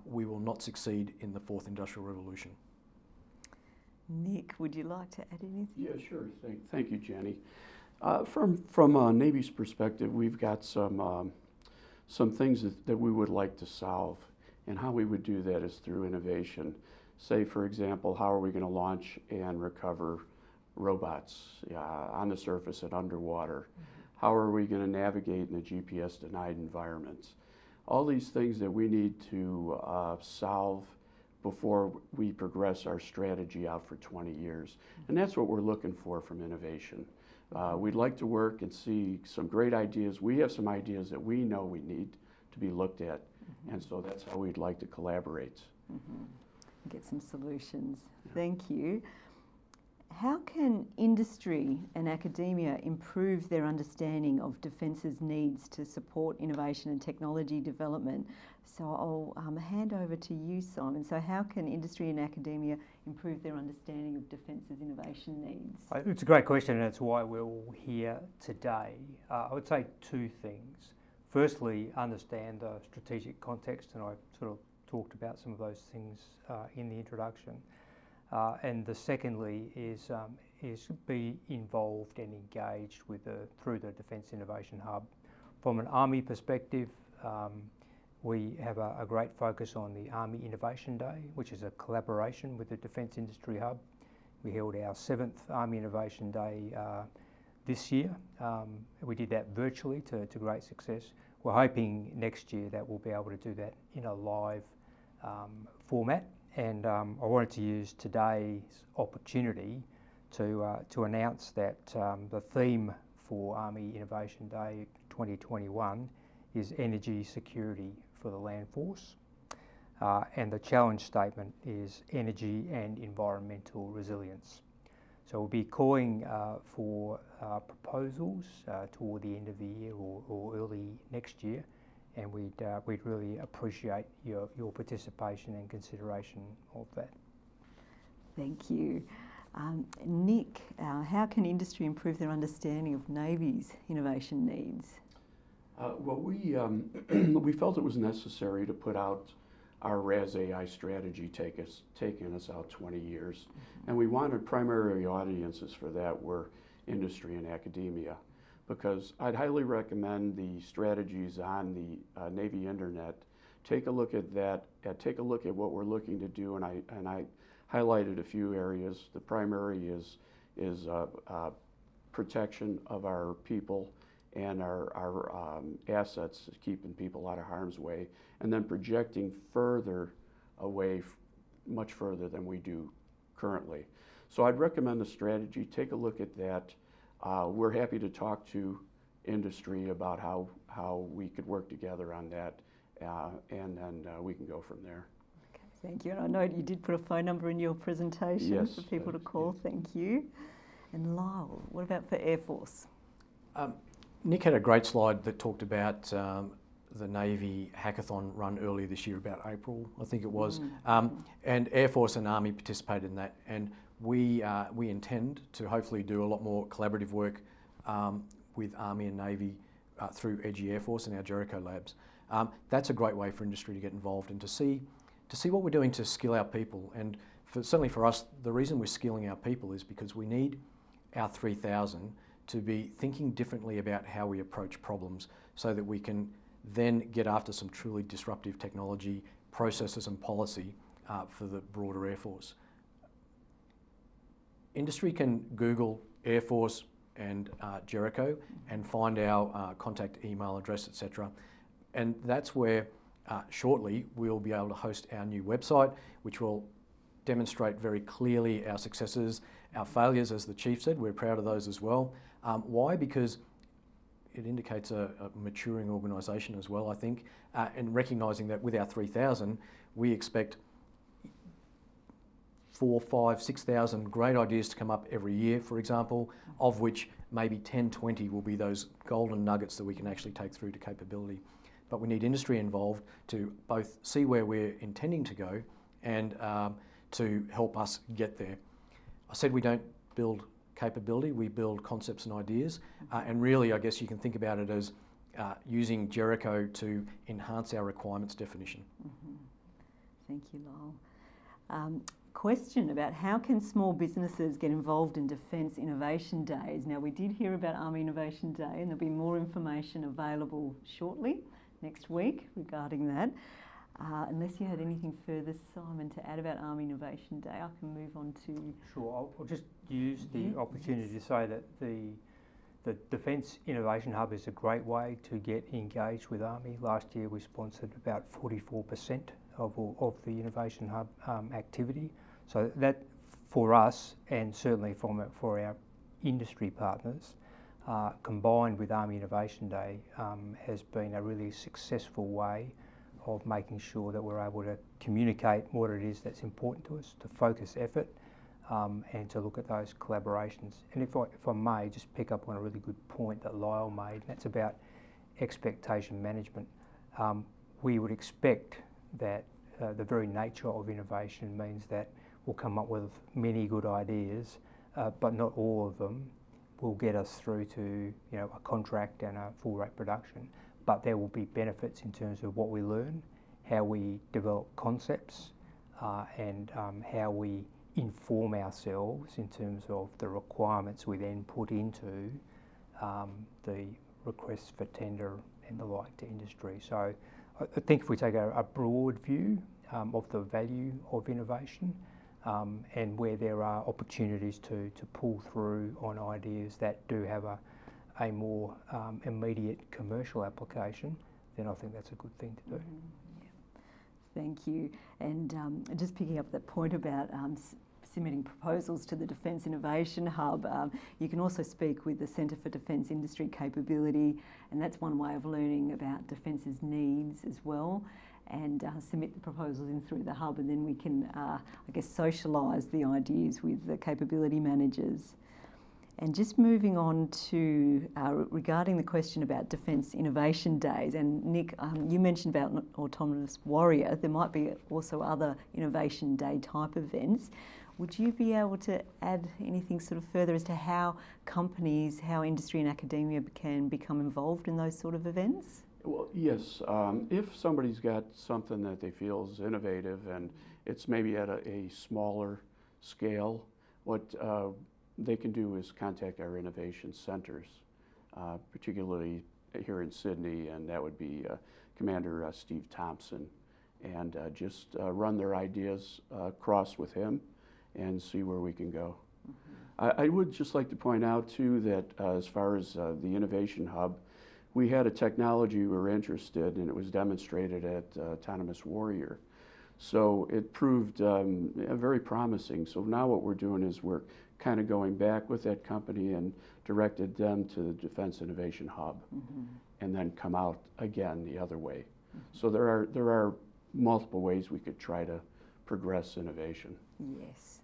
we will not succeed in the fourth industrial revolution. Nick, would you like to add anything? Yeah, sure. Thank you, Jenny. From Navy's perspective, we've got some things that we would like to solve, and how we would do that is through innovation. Say, for example, how are we going to launch and recover robots on the surface and underwater? Mm-hmm. How are we going to navigate in a GPS-denied environment? All these things that we need to solve before we progress our strategy out for 20 years. And that's what we're looking for from innovation. We'd like to work and see some great ideas. We have some ideas that we know we need to be looked at, and so that's how we'd like to collaborate. Get some solutions. Yeah. Thank you. How can industry and academia improve their understanding of Defence's needs to support innovation and technology development? So I'll hand over to you, Simon. So how can industry and academia improve their understanding of Defence's innovation needs? It's a great question, and it's why we're all here today. I would say two things. Firstly, understand the strategic context, and I sort of talked about some of those things in the introduction. And the secondly is be involved and engaged through the Defence Innovation Hub. From an Army perspective, we have a great focus on the Army Innovation Day, which is a collaboration with the Defence Industry Hub. We held our 7th Army Innovation Day this year. We did that virtually to great success. We're hoping next year that we'll be able to do that in a live format. And I wanted to use today's opportunity to announce that the theme for Army Innovation Day 2021 is energy security for the land force. And the challenge statement is energy and environmental resilience. So we'll be calling for proposals toward the end of the year or early next year. And we'd really appreciate your participation and consideration of that. Thank you. Nick, how can industry improve their understanding of Navy's innovation needs? Well, we felt it was necessary to put out our RAS AI strategy taking us out 20 years. And we wanted primary audiences for that were industry and academia, because I'd highly recommend the strategies on the Navy Internet. Take a look at that, take a look at what we're looking to do, and I highlighted a few areas. The primary is protection of our people and our assets, keeping people out of harm's way, and then projecting further away, much further than we do currently. So I'd recommend the strategy, take a look at that. We're happy to talk to industry about how we could work together on that, and then we can go from there. Okay, thank you. And I know you did put a phone number in your presentation. Yes, for people to call. Yes. Thank you. And Lyle, what about for Air Force? Nick had a great slide that talked about the Navy hackathon run earlier this year, about April, I think it was. And Air Force and Army participated in that. And we intend to hopefully do a lot more collaborative work with Army and Navy through Edgy Air Force and our Jericho labs. That's a great way for industry to get involved and to see what we're doing to skill our people. And certainly for us, the reason we're skilling our people is because we need our 3,000 to be thinking differently about how we approach problems so that we can then get after some truly disruptive technology, processes and policy for the broader Air Force. Industry can Google Air Force and Jericho and find our contact email address, etc. And that's where shortly we'll be able to host our new website, which will demonstrate very clearly our successes, our failures, as the Chief said. We're proud of those as well. Why? Because it indicates a maturing organisation as well, I think, and recognising that with our 3,000, we expect 4, 5, 6,000 great ideas to come up every year, for example, of which maybe 10, 20 will be those golden nuggets that we can actually take through to capability. But we need industry involved to both see where we're intending to go and to help us get there. I said we don't build capability, we build concepts and ideas, and really I guess you can think about it as using Jericho to enhance our requirements definition. Thank you, Lyle. Question about how can small businesses get involved in Defence Innovation Days? Now, we did hear about Army Innovation Day, and there'll be more information available shortly, next week, regarding that. Unless you had anything further, Simon, to add about Army Innovation Day, I can move on to... Sure, I'll just use the opportunity to say that the Defence Innovation Hub is a great way to get engaged with Army. Last year we sponsored about 44% of the Innovation Hub activity. So that, for us, and certainly for our industry partners, combined with Army Innovation Day, has been a really successful way of making sure that we're able to communicate what it is that's important to us, to focus effort, and to look at those collaborations. And if I may just pick up on a really good point that Lyle made, and that's about expectation management. We would expect that the very nature of innovation means that we'll come up with many good ideas, but not all of them will get us through to a contract and a full rate production. But there will be benefits in terms of what we learn, how we develop concepts, and how we inform ourselves in terms of the requirements we then put into the requests for tender and the like to industry. So I think if we take a broad view of the value of innovation and where there are opportunities to pull through on ideas that do have a more immediate commercial application, then I think that's a good thing to do. Thank you. And just picking up that point about submitting proposals to the Defence Innovation Hub, you can also speak with the Centre for Defence Industry Capability, and that's one way of learning about Defence's needs as well, and submit the proposals in through the hub, and then we can, I guess, socialise the ideas with the capability managers. And just moving on to regarding the question about Defence Innovation Days, and Nick, you mentioned about Autonomous Warrior. There might be also other Innovation Day type events. Would you be able to add anything sort of further as to how companies, how industry and academia can become involved in those sort of events? Well, yes. If somebody's got something that they feel is innovative and it's maybe at a smaller scale, what they can do is contact our innovation centers, particularly here in Sydney, and that would be Commander Steve Thompson, and just run their ideas across with him and see where we can go. I would just like to point out too that as far as the Innovation Hub, we had a technology we were interested in, and it was demonstrated at Autonomous Warrior. So it proved very promising. So now what we're doing is we're kind of going back with that company and directed them to the Defence Innovation Hub, and then come out again the other way. So there are multiple ways we could try to progress innovation. Yes.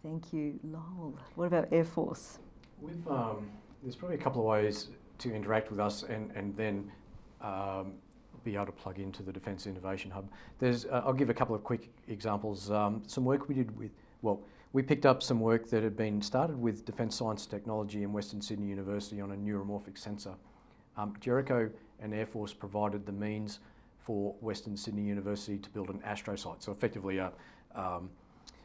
Thank you, Lowell. What about Air Force? There's probably a couple of ways to interact with us and then be able to plug into the Defence Innovation Hub. I'll give a couple of quick examples. Some work we did with, we picked up some work that had been started with Defence Science Technology and Western Sydney University on a neuromorphic sensor. Jericho and Air Force provided the means for Western Sydney University to build an astrosite, so effectively a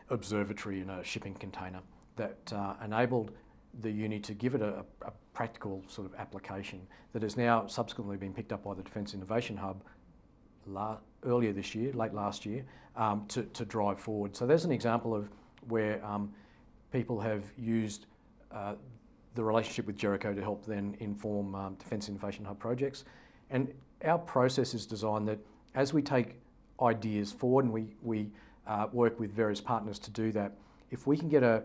observatory in a shipping container that enabled the uni to give it a practical sort of application that has now subsequently been picked up by the Defence Innovation Hub earlier this year, late last year, to drive forward. So there's an example of where people have used the relationship with Jericho to help then inform Defence Innovation Hub projects. And our process is designed that as we take ideas forward and we work with various partners to do that, if we can get a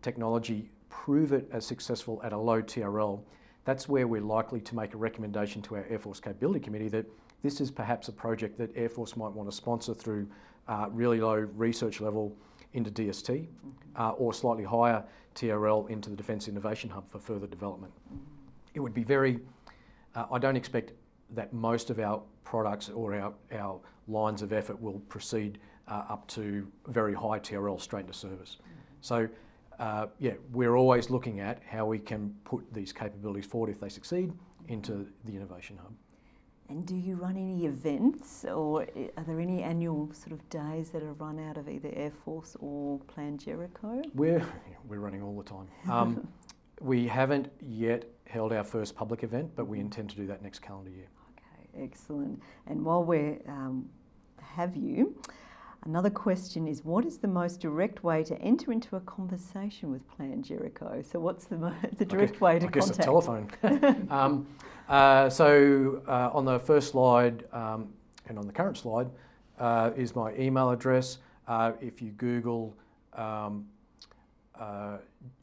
technology, prove it as successful at a low TRL, that's where we're likely to make a recommendation to our Air Force Capability Committee that this is perhaps a project that Air Force might want to sponsor through really low research level into DST or slightly higher TRL into the Defence Innovation Hub for further development. It would be very, I don't expect that most of our products or our lines of effort will proceed up to very high TRL straight into service. So yeah, we're always looking at how we can put these capabilities forward, if they succeed, into the Innovation Hub. And do you run any events, or are there any annual sort of days that are run out of either Air Force or Plan Jericho? We're running all the time. We haven't yet held our first public event, but we intend to do that next calendar year. Okay, excellent. And while we have you, another question is, what is the most direct way to enter into a conversation with Plan Jericho? So what's the direct way to contact? I guess a telephone. So on the first slide and on the current slide is my email address. If you Google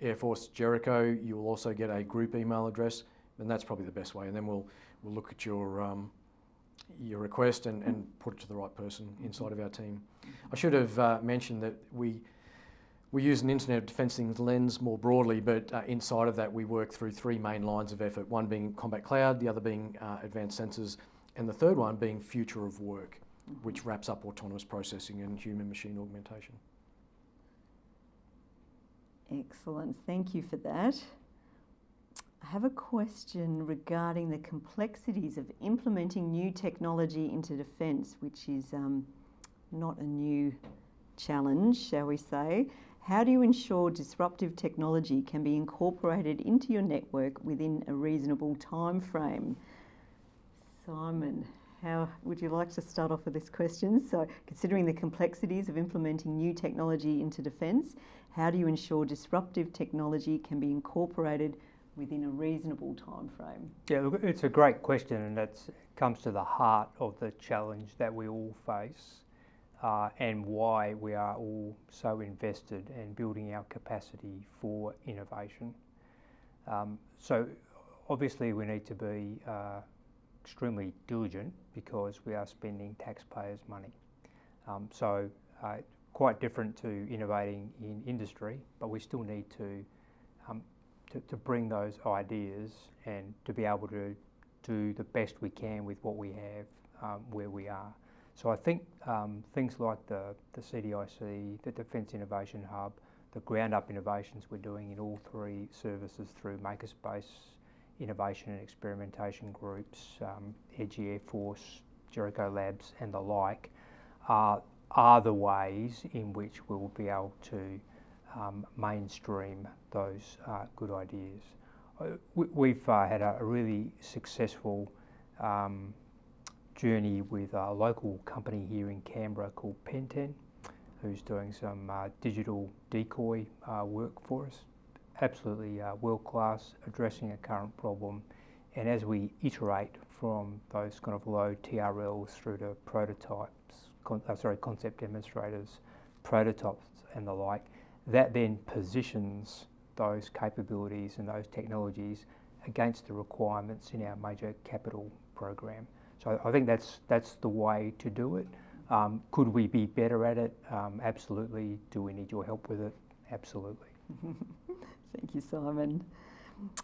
Air Force Jericho, you will also get a group email address, and that's probably the best way. And then we'll look at your request and put it to the right person inside of our team. I should have mentioned that we use an Internet of Defence Things lens more broadly, but inside of that we work through three main lines of effort, one being combat cloud, the other being advanced sensors, and the third one being future of work, which wraps up autonomous processing and human-machine augmentation. Excellent, thank you for that. I have a question regarding the complexities of implementing new technology into defence, which is not a new challenge, shall we say. How do you ensure disruptive technology can be incorporated into your network within a reasonable time frame? Simon, how would you like to start off with this question? So, considering the complexities of implementing new technology into defence, how do you ensure disruptive technology can be incorporated within a reasonable time frame? Yeah, look, it's a great question, and that comes to the heart of the challenge that we all face and why we are all so invested in building our capacity for innovation. So obviously we need to be extremely diligent because we are spending taxpayers' money. So quite different to innovating in industry, but we still need to bring those ideas and to be able to do the best we can with what we have where we are. So I think things like the CDIC, the Defence Innovation Hub, the ground-up innovations we're doing in all three services through makerspace innovation and experimentation groups, Edgy Air Force, Jericho Labs and the like, are the ways in which we will be able to mainstream those good ideas. We've had a really successful journey with a local company here in Canberra called Penten, who's doing some digital decoy work for us. Absolutely world class, addressing a current problem. And as we iterate from those kind of low TRLs through to prototypes, concept demonstrators, prototypes and the like, that then positions those capabilities and those technologies against the requirements in our major capital program. So I think that's the way to do it. Could we be better at it? Absolutely. Do we need your help with it? Absolutely. Thank you, Simon.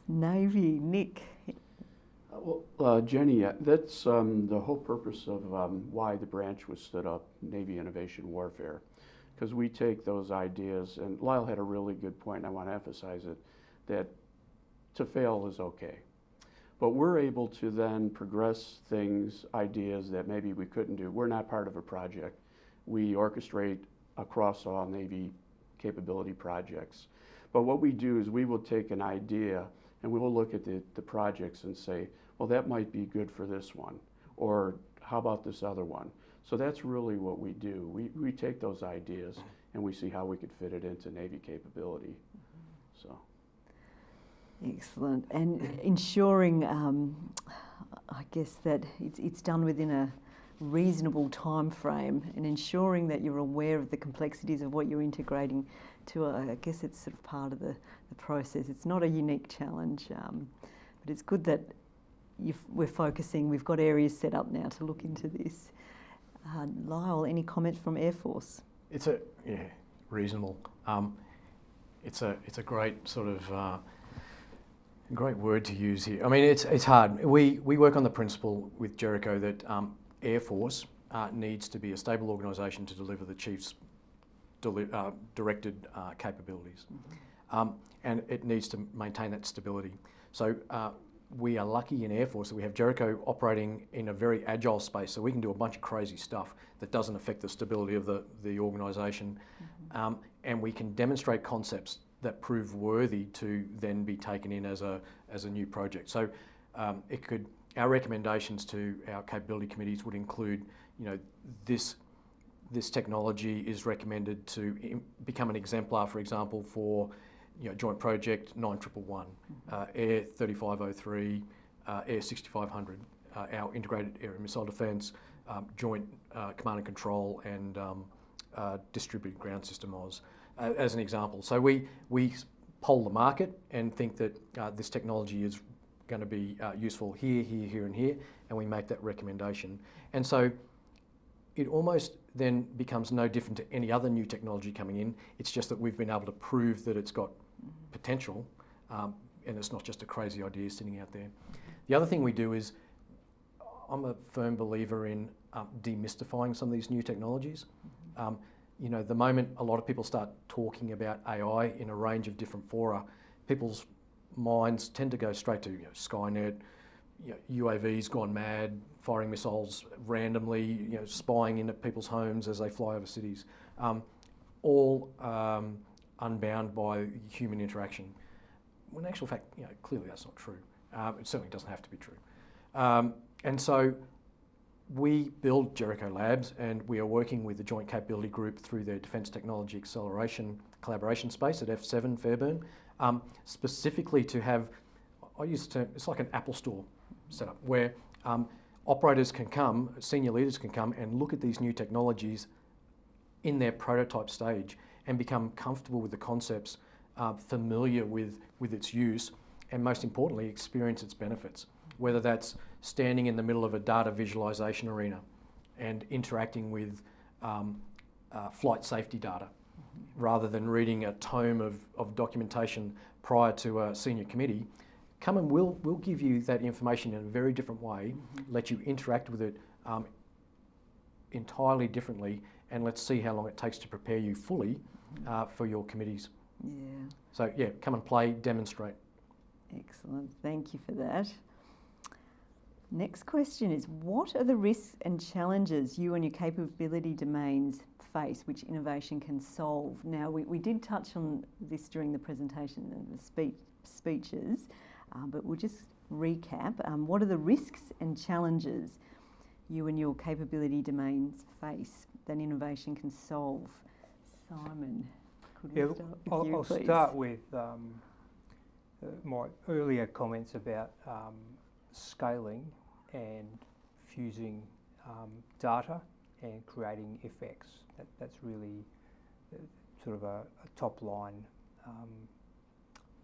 Navy, Nick. Well, Jenny, that's the whole purpose of why the branch was stood up, Navy Innovation Warfare, because we take those ideas, and Lyle had a really good point, and I want to emphasize it, that to fail is okay. But we're able to then progress things, ideas that maybe we couldn't do. We're not part of a project. We orchestrate across all Navy capability projects. But what we do is we will take an idea and we will look at the projects and say, well, that might be good for this one, or how about this other one? So that's really what we do. We take those ideas and we see how we could fit it into Navy capability. So. Excellent. And ensuring, I guess, that it's done within a reasonable time frame, and ensuring that you're aware of the complexities of what you're integrating to, I guess it's sort of part of the process. It's not a unique challenge, but But it's good that we're focusing, we've got areas set up now to look into this. Lyle, any comments from Air Force? It's reasonable. It's a great sort of great word to use here. I mean, it's hard. We work on the principle with Jericho that Air Force needs to be a stable organisation to deliver the Chief's directed capabilities, and it needs to maintain that stability. So we are lucky in Air Force that we have Jericho operating in a very agile space, so we can do a bunch of crazy stuff that doesn't affect the stability of the organisation, and we can demonstrate concepts that prove worthy to then be taken in as a new project. So our recommendations to our capability committees would include, this technology is recommended to become an exemplar, for example, for Joint Project 9111, Air 3503, Air 6500, our Integrated Air and Missile Defence, Joint Command and Control, and Distributed Ground System Oz, as an example. So we poll the market and think that this technology is going to be useful here, here, here, and here, and we make that recommendation. And so it almost then becomes no different to any other new technology coming in. It's just that we've been able to prove that it's got potential, and it's not just a crazy idea sitting out there. The other thing we do is, I'm a firm believer in demystifying some of these new technologies. The moment a lot of people start talking about AI in a range of different fora, people's minds tend to go straight to Skynet, UAVs gone mad, firing missiles randomly, spying into people's homes as they fly over cities, all unbound by human interaction. When in actual fact, clearly that's not true. It certainly doesn't have to be true. And so we build Jericho Labs, and we are working with the Joint Capability Group through their Defence Technology Acceleration Collaboration Space at F7 Fairburn, specifically to have, I use the term, it's like an Apple Store setup, where operators can come, senior leaders can come and look at these new technologies in their prototype stage and become comfortable with the concepts, familiar with its use, and most importantly, experience its benefits. Whether that's standing in the middle of a data visualization arena and interacting with flight safety data, rather than reading a tome of documentation prior to a senior committee, come and we'll give you that information in a very different way, let you interact with it entirely differently, and let's see how long it takes to prepare you fully for your committees. Yeah. So come and play, demonstrate. Excellent, thank you for that. Next question is, what are the risks and challenges you and your capability domains face which innovation can solve? Now, we did touch on this during the presentation and the speeches, but we'll just recap. What are the risks and challenges you and your capability domains face that innovation can solve? Simon, could we start with you, please? I'll start with my earlier comments about scaling and fusing data and creating effects. That's really sort of a top line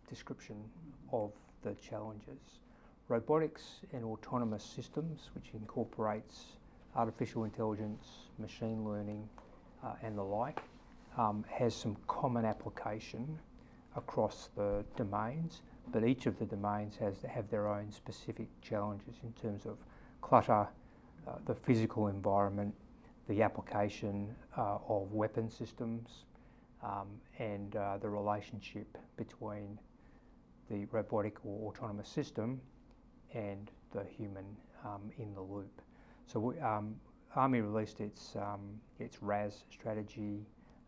description of the challenges. Robotics and autonomous systems, which incorporates artificial intelligence, machine learning and the like, has some common application across the domains, but each of the domains has to have their own specific challenges in terms of clutter, the physical environment, the application of weapon systems, and the relationship between the robotic or autonomous system and the human in the loop. So Army released its RAS strategy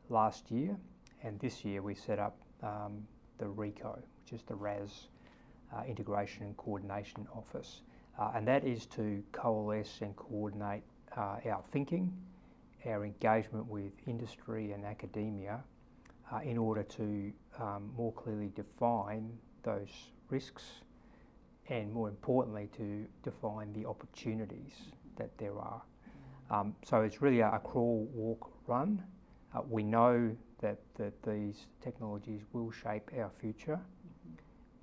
last year, and this year we set up the RECO, which is the RAS Integration and Coordination Office. And that is to coalesce and coordinate our thinking, our engagement with industry and academia in order to more clearly define those risks and, more importantly, to define the opportunities that there are. So it's really a crawl, walk, run. We know that these technologies will shape our future.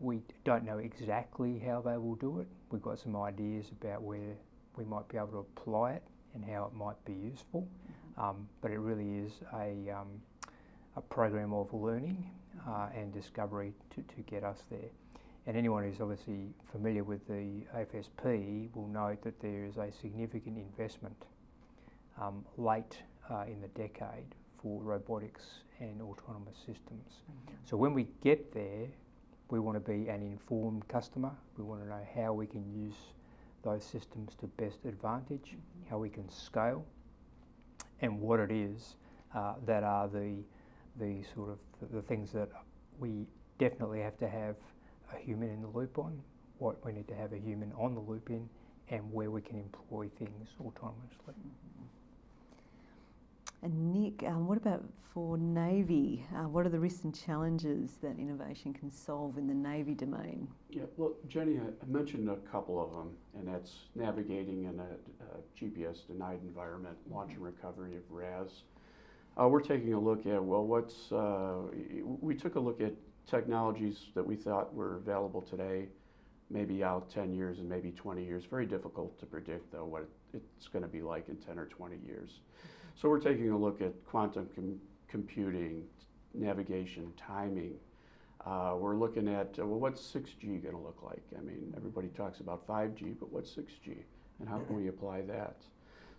we don't know exactly how they will do it. We've got some ideas about where we might be able to apply it and how it might be useful, but it really is a program of learning and discovery to get us there. And anyone who's obviously familiar with the AFSP will note that there is a significant investment late in the decade for robotics and autonomous systems. So when we get there, we want to be an informed customer. We want to know how we can use those systems to best advantage, how we can scale, and what it is that are the sort of the things that we definitely have to have a human in the loop on, what we need to have a human on the loop in, and where we can employ things autonomously. And Nick, what about for Navy? What are the risks and challenges that innovation can solve in the Navy domain? Yeah, well, Jenny, I mentioned a couple of them, and that's navigating in a GPS-denied environment, launch and recovery of RAS. We're taking a look at, well, we took a look at technologies that we thought were available today, maybe out 10 years and maybe 20 years. Very difficult to predict, though, what it's going to be like in 10 or 20 years. So we're taking a look at quantum computing, navigation, timing. We're looking at, well, what's 6G going to look like? I mean, everybody talks about 5G, but what's 6G? And how can we apply that?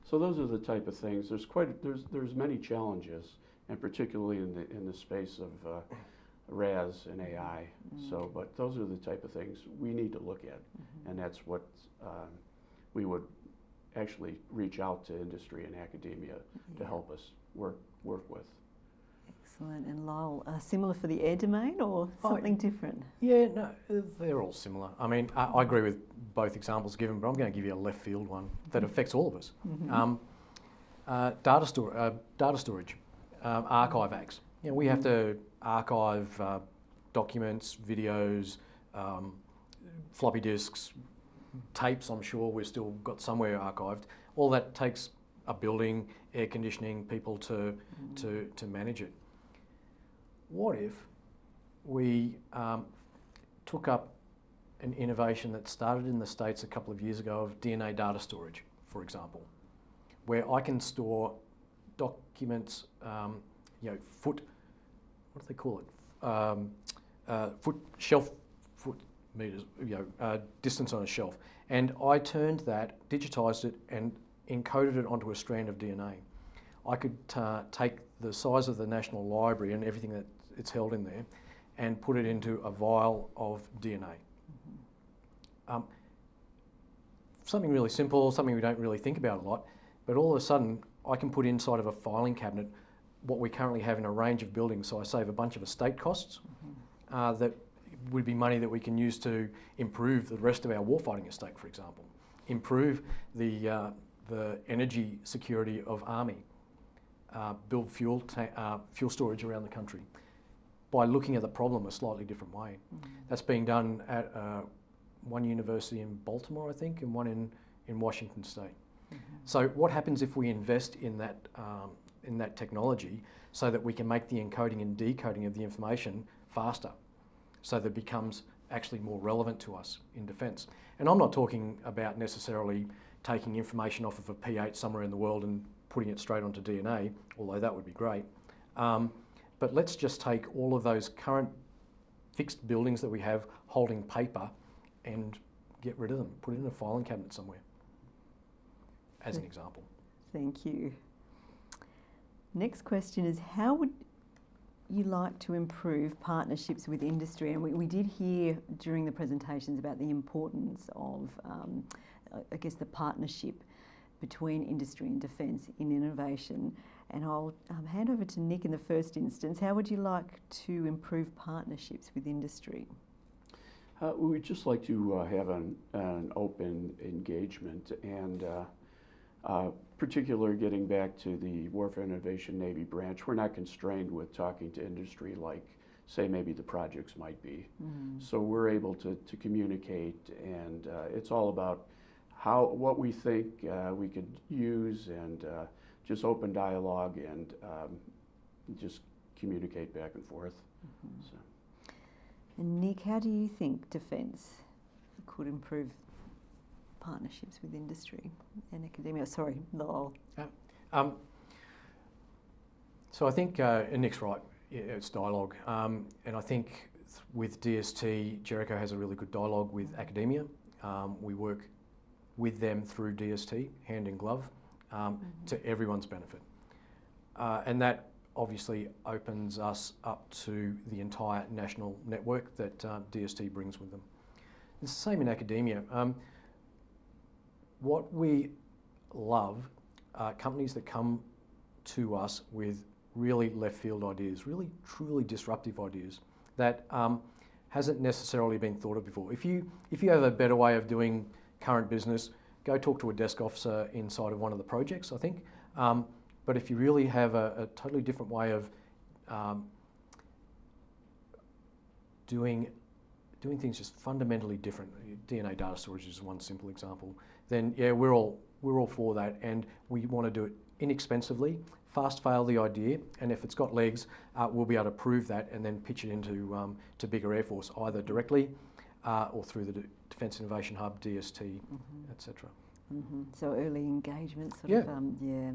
So those are the type of things. There's many challenges, and particularly in the space of RAS and AI. So, but those are the type of things we need to look at, and that's what we would actually reach out to industry and academia to help us work with. Excellent. And Lyle, similar for the air domain or something different? Yeah, no, they're all similar. I mean, I agree with both examples given, but I'm going to give you a left field one that affects all of us. Data storage, archive acts. You know, we have to archive documents, videos, floppy disks, tapes. I'm sure we've still got somewhere archived. All that takes a building, air conditioning, people to manage it. What if we took up an innovation that started in the States a couple of years ago of DNA data storage, for example, where I can store documents, what do they call it? Shelf foot meters, distance on a shelf. And I turned that, digitised it, and encoded it onto a strand of DNA. I could take the size of the National Library and everything that it's held in there and put it into a vial of DNA. Something really simple, something we don't really think about a lot, but all of a sudden I can put inside of a filing cabinet what we currently have in a range of buildings, so I save a bunch of estate costs that would be money that we can use to improve the rest of our warfighting estate, for example, improve the energy security of Army, build fuel storage around the country by looking at the problem a slightly different way. That's being done at one university in Baltimore, I think, and one in Washington State. So what happens if we invest in that technology so that we can make the encoding and decoding of the information faster, so that it becomes actually more relevant to us in defence? And I'm not talking about necessarily taking information off of a P8 somewhere in the world and putting it straight onto DNA, although that would be great. But let's just take all of those current fixed buildings that we have holding paper and get rid of them, put it in a filing cabinet somewhere, as an example. Thank you. Next question is, how would you like to improve partnerships with industry? And we did hear during the presentations about the importance of, I guess, the partnership between industry and defence in innovation. And I'll hand over to Nick in the first instance. How would you like to improve partnerships with industry? We'd just like to have an open engagement, and particularly getting back to the Warfare Innovation Navy branch, we're not constrained with talking to industry like, say, maybe the projects might be. So we're able to communicate, and it's all about what we think we could use, and just open dialogue and just communicate back and forth. So. And Nick, how do you think defence could improve partnerships with industry and academia? Sorry, Lowell. So I think, and Nick's right, it's dialogue. And I think with DST, Jericho has a really good dialogue with academia. We work with them through DST, hand in glove, to everyone's benefit. And that obviously opens us up to the entire national network that DST brings with them. It's the same in academia. What we love are companies that come to us with really left field ideas, really truly disruptive ideas that hasn't necessarily been thought of before. If you have a better way of doing current business, go talk to a desk officer inside of one of the projects, I think. But if you really have a totally different way of doing things just fundamentally different, DNA data storage is one simple example, then yeah, we're all for that, and we want to do it inexpensively, fast fail the idea, and if it's got legs, we'll be able to prove that and then pitch it into to bigger Air Force, either directly or through the Defence Innovation Hub, DST, etc. So early engagement, Yeah. yeah.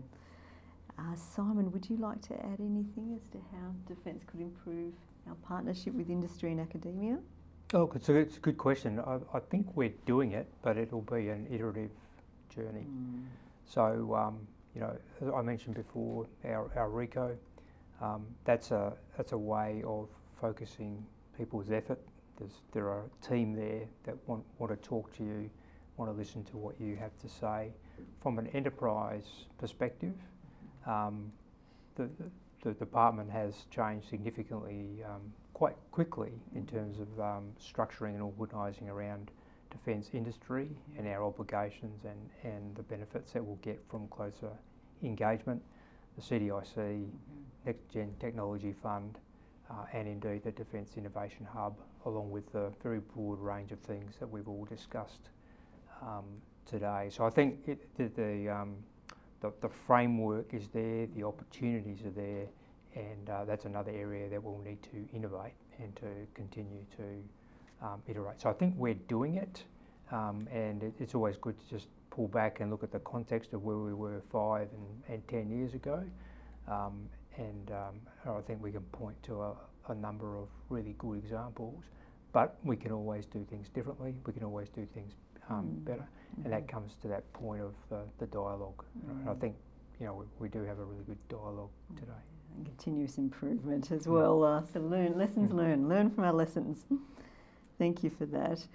Simon, would you like to add anything as to how defence could improve our partnership with industry and academia? Oh, it's a good question. I think we're doing it, but it'll be an iterative journey. So, you know, as I mentioned before, our RICO, that's a way of focusing people's effort. There are a team there that want to talk to you, want to listen to what you have to say. From an enterprise perspective, the department has changed significantly quite quickly in terms of structuring and organising around defence industry and our obligations and the benefits that we'll get from closer engagement. The CDIC, Next Gen Technology Fund, and indeed the Defence Innovation Hub, along with the very broad range of things that we've all discussed today. So I think the framework is there, the opportunities are there, and that's another area that we'll need to innovate and to continue to iterate. So I think we're doing it, and it's always good to just pull back and look at the context of where we were 5 and 10 years ago, and I think we can point to a number of really good examples, but we can always do things differently, we can always do things better, and that comes to that point of the dialogue. And I think, you know, we do have a really good dialogue today. And continuous improvement as well. So lessons learn from our lessons. Thank you for that.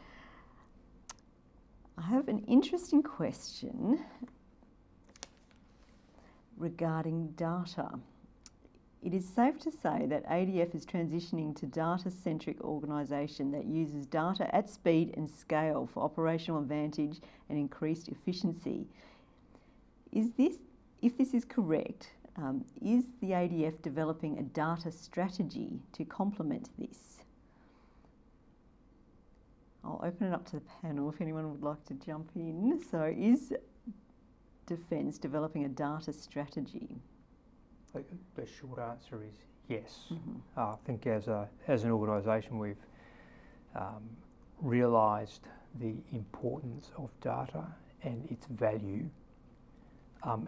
I have an interesting question regarding data. It is safe to say that ADF is transitioning to data-centric organisation that uses data at speed and scale for operational advantage and increased efficiency. If this is correct, is the ADF developing a data strategy to complement this? I'll open it up to the panel if anyone would like to jump in. So is Defence developing a data strategy? The short answer is yes. I think as an organisation we've realised the importance of data and its value,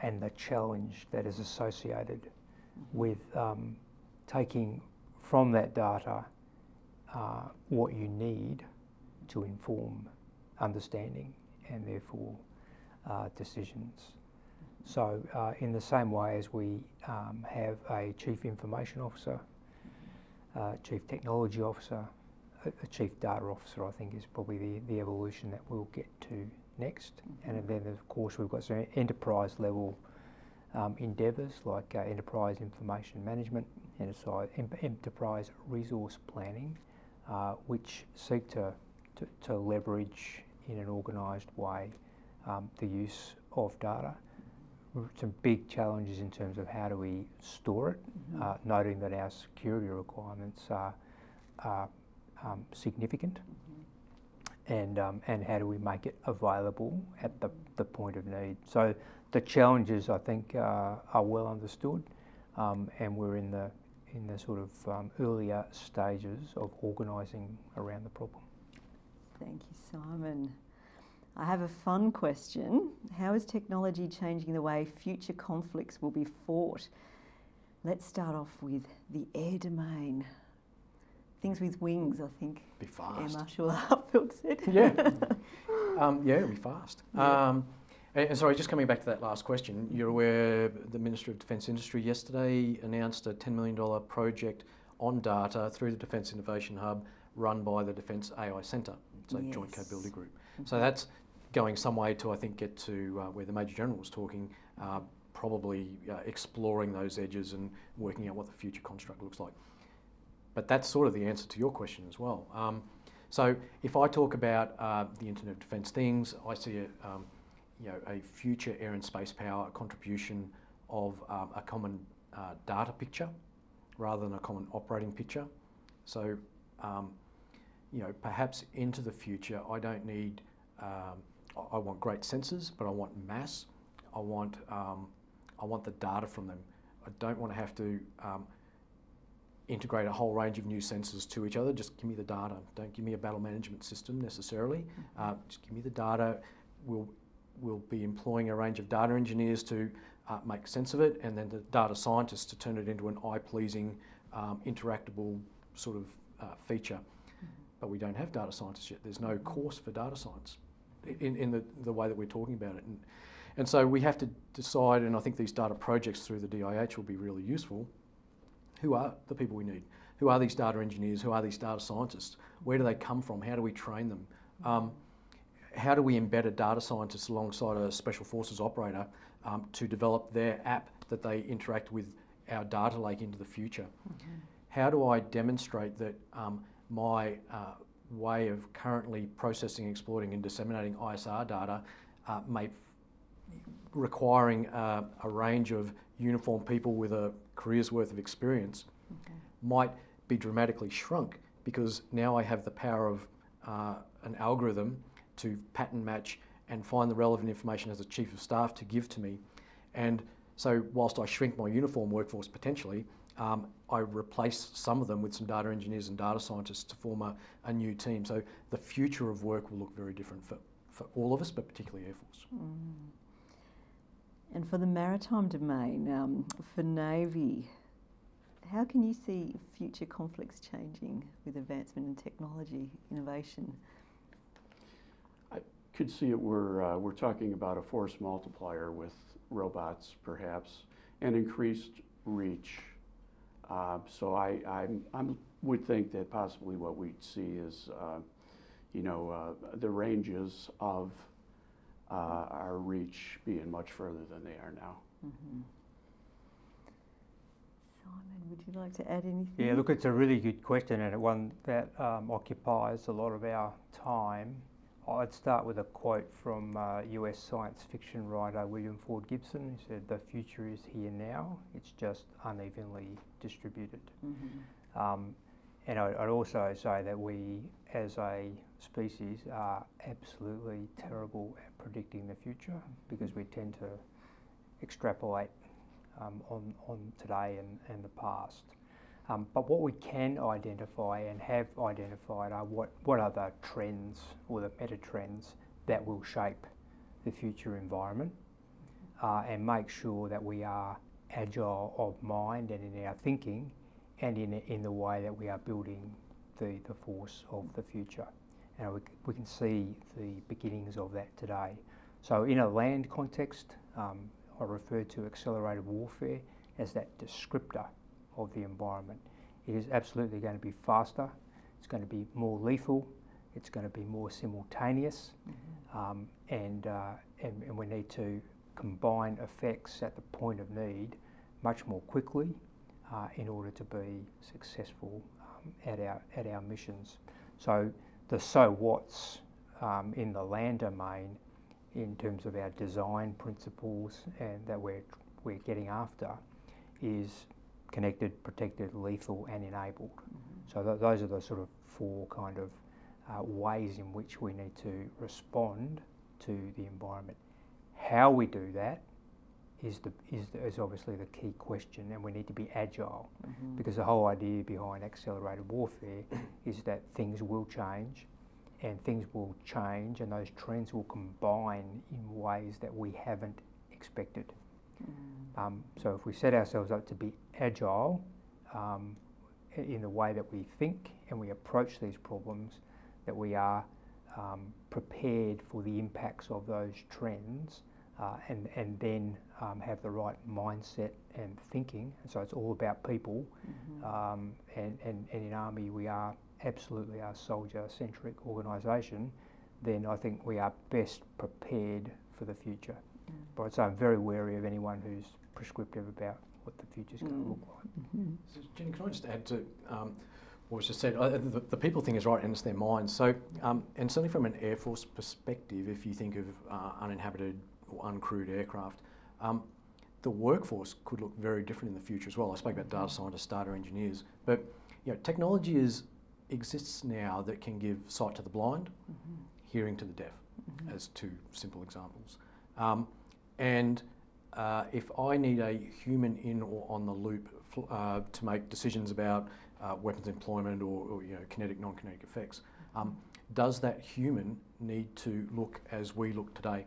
and the challenge that is associated with taking from that data what you need to inform understanding and therefore decisions. So in the same way as we have a Chief Information Officer, Chief Technology Officer, a Chief Data Officer, I think is probably the evolution that we'll get to next. And then of course we've got some enterprise level endeavours like enterprise information management, enterprise resource planning, which seek to leverage in an organised way the use of data. Some big challenges in terms of how do we store it, noting that our security requirements are significant, and how do we make it available at the point of need. So the challenges I think are well understood, and we're in in the sort of earlier stages of organising around the problem. Thank you, Simon. I have a fun question. How is technology changing the way future conflicts will be fought? Let's start off with the air domain. Things with wings, I think. Be fast. Air Marshal Hartfield said. Yeah. It'll be fast. Yeah. And sorry, just coming back to that last question, you're aware the Minister of Defence Industry yesterday announced a $10 million project on data through the Defence Innovation Hub run by the Defence AI Centre, so Yes. Joint Capability Group. So that's going some way to, I think, get to where the Major General was talking, probably exploring those edges and working out what the future construct looks like. But that's sort of the answer to your question as well. So if I talk about the Internet of Defence things, I see a future air and space power contribution of a common data picture rather than a common operating picture. So, perhaps into the future, I don't need, I want great sensors, but I want mass. I want the data from them. I don't want to have to integrate a whole range of new sensors to each other. Just give me the data. Don't give me a battle management system necessarily. Just give me the data. We'll be employing a range of data engineers to make sense of it, and then the data scientists to turn it into an eye-pleasing, interactable sort of feature. But we don't have data scientists yet. There's no course for data science in the way that we're talking about it. And so we have to decide, and I think these data projects through the DIH will be really useful. Who are the people we need? Who are these data engineers? Who are these data scientists? Where do they come from? How do we train them? How do we embed a data scientist alongside a special forces operator to develop their app that they interact with our data lake into the future? How do I demonstrate that my way of currently processing, exploiting and disseminating ISR data requiring a range of uniformed people with a career's worth of experience might be dramatically shrunk, because now I have the power of an algorithm to pattern match and find the relevant information as a chief of staff to give to me. And so whilst I shrink my uniform workforce potentially, I replace some of them with some data engineers and data scientists to form a new team. So the future of work will look very different for all of us, but particularly Air Force. And for the maritime domain, for Navy, how can you see future conflicts changing with advancement in technology, innovation? I could see it. We're talking about a force multiplier with robots, perhaps, and increased reach. So I would think that possibly what we'd see is, the ranges of our reach being much further than they are now. Simon, would you like to add anything? Yeah, look, it's a really good question, and one that occupies a lot of our time. I'd start with a quote from US science fiction writer William Ford Gibson, who said, "The future is here now, it's just unevenly distributed." And I'd also say that we, as a species, are absolutely terrible at predicting the future, because we tend to extrapolate on today and the past. But what we can identify and have identified are what are the trends or the meta trends that will shape the future environment, and make sure that we are agile of mind and in our thinking and in the way that we are building the force of the future. And we can see the beginnings of that today. So in a land context, I refer to accelerated warfare as that descriptor of the environment. It is absolutely going to be faster, it's going to be more lethal, it's going to be more simultaneous, and we need to combine effects at the point of need much more quickly in order to be successful at our missions. So the so what's in the land domain, in terms of our design principles and that we're getting after, is connected, protected, lethal and enabled. So those are the sort of four kind of ways in which we need to respond to the environment. How we do that is obviously the key question, and we need to be agile, because the whole idea behind accelerated warfare is that things will change, and those trends will combine in ways that we haven't expected. So if we set ourselves up to be agile in the way that we think and we approach these problems, that we are prepared for the impacts of those trends, and then have the right mindset and thinking. And so it's all about people, and in Army we are absolutely a soldier-centric organisation. Then I think we are best prepared for the future. But so I'm very wary of anyone who's prescriptive about what the future's going to look like. So Jenny, can I just add to what was just said? The people thing is right, and it's their minds. So, and certainly from an Air Force perspective, if you think of uninhabited or uncrewed aircraft, the workforce could look very different in the future as well. I spoke about data scientists, data engineers, but technology exists now that can give sight to the blind, hearing to the deaf, as two simple examples. And if I need a human in or on the loop to make decisions about weapons employment or kinetic, non-kinetic effects, does that human need to look as we look today?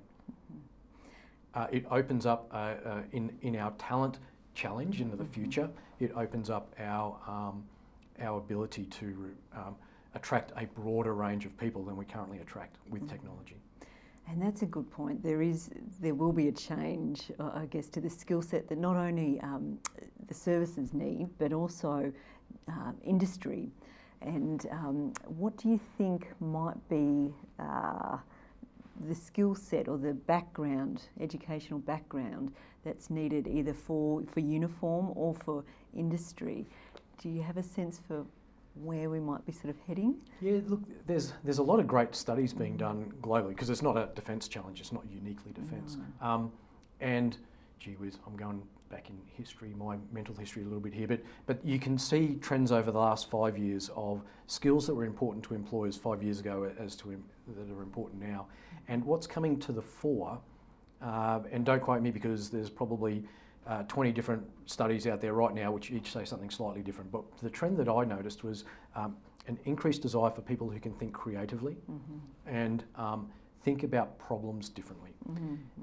It opens up in our talent challenge into the future. It opens up our ability to attract a broader range of people than we currently attract with technology. And that's a good point. There will be a change, I guess, to the skill set that not only the services need, but also industry. And what do you think might be the skill set or the background, educational background, that's needed either for uniform or for industry? Do you have a sense for where we might be sort of heading? Yeah, look, there's a lot of great studies being done globally, because it's not a defence challenge, it's not uniquely defence. No. And gee whiz, I'm going back in history, my mental history a little bit here, but you can see trends over the last 5 years of skills that were important to employers 5 years ago that are important now. And what's coming to the fore, and don't quote me because there's probably 20 different studies out there right now which each say something slightly different, but the trend that I noticed was an increased desire for people who can think creatively and think about problems differently,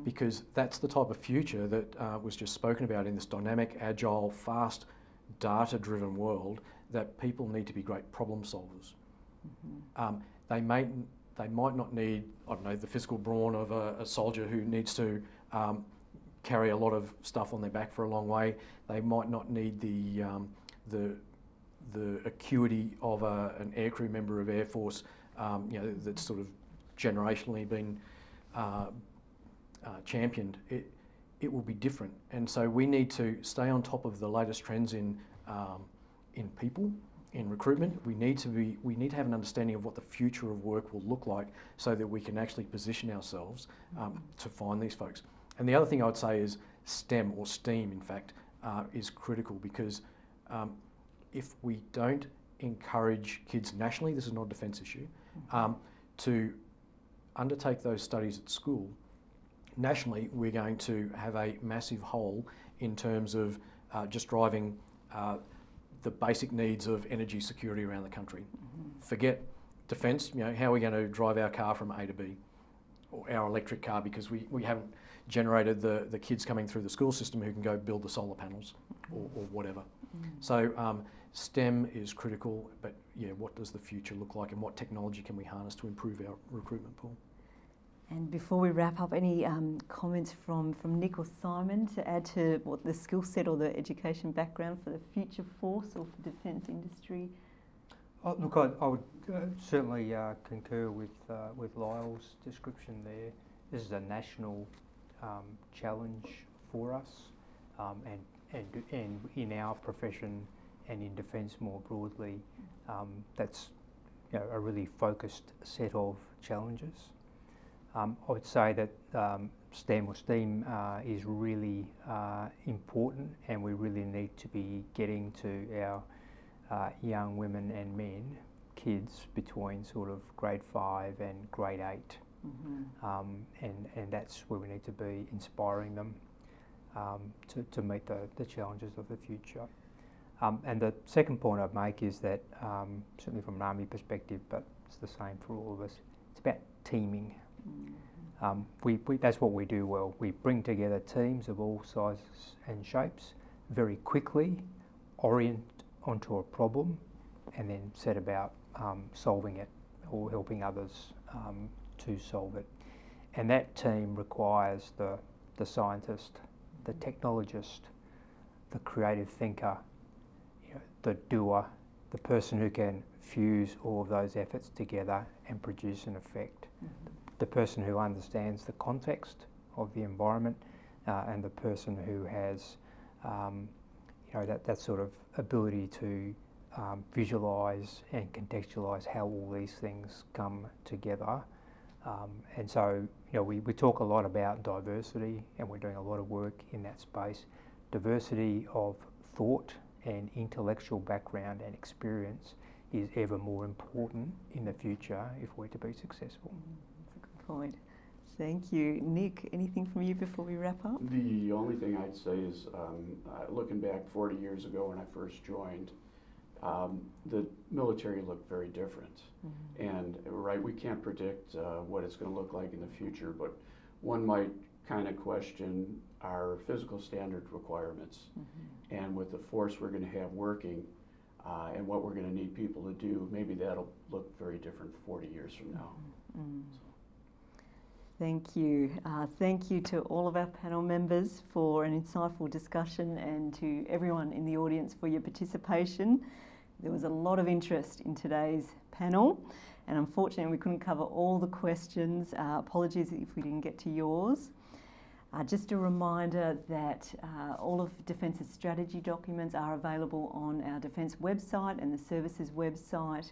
because that's the type of future that was just spoken about in this dynamic, agile, fast, data-driven world, that people need to be great problem solvers. They might not need, I don't know, the physical brawn of a soldier who needs to carry a lot of stuff on their back for a long way. They might not need the acuity of an aircrew member of Air Force, that's sort of generationally been championed. It will be different, and so we need to stay on top of the latest trends in people, in recruitment. We need to have an understanding of what the future of work will look like, so that we can actually position ourselves to find these folks. And the other thing I would say is STEM, or STEAM in fact, is critical, because if we don't encourage kids nationally, this is not a defence issue, to undertake those studies at school, nationally we're going to have a massive hole in terms of just driving the basic needs of energy security around the country. Forget defence, how are we going to drive our car from A to B, or our electric car, because we haven't generated the kids coming through the school system who can go build the solar panels or whatever. So STEM is critical, but what does the future look like, and what technology can we harness to improve our recruitment pool? And before we wrap up, any comments from Nick or Simon to add to what the skill set or the education background for the future force or for defence industry? Look, I would certainly concur with Lyle's description there. This is a national challenge for us, and in our profession and in defence more broadly, that's a really focused set of challenges. I would say that STEM or STEAM is really important, and we really need to be getting to our young women and men, kids between sort of grade 5 and grade 8. And that's where we need to be inspiring them. to meet the challenges of the future. And the second point I'd make is that, certainly from an Army perspective, but it's the same for all of us, it's about teaming. That's what we do well. We bring together teams of all sizes and shapes very quickly, orient onto a problem, and then set about solving it or helping others to solve it. And that team requires the scientist, the technologist, the creative thinker, the doer, the person who can fuse all of those efforts together and produce an effect. The person who understands the context of the environment, and the person who has that sort of ability to visualise and contextualise how all these things come together. And so, we talk a lot about diversity, and we're doing a lot of work in that space. Diversity of thought and intellectual background and experience is ever more important in the future if we're to be successful. That's a good point. Thank you. Nick, anything from you before we wrap up? The only thing I'd say is, looking back 40 years ago when I first joined, the military looked very different. And we can't predict what it's going to look like in the future, but one might kind of question our physical standard requirements. And with the force we're going to have working and what we're going to need people to do, maybe that'll look very different 40 years from now. So. Thank you. Thank you to all of our panel members for an insightful discussion, and to everyone in the audience for your participation. There was a lot of interest in today's panel, and unfortunately we couldn't cover all the questions. Apologies if we didn't get to yours. Just a reminder that all of Defence's strategy documents are available on our Defence website and the Services website.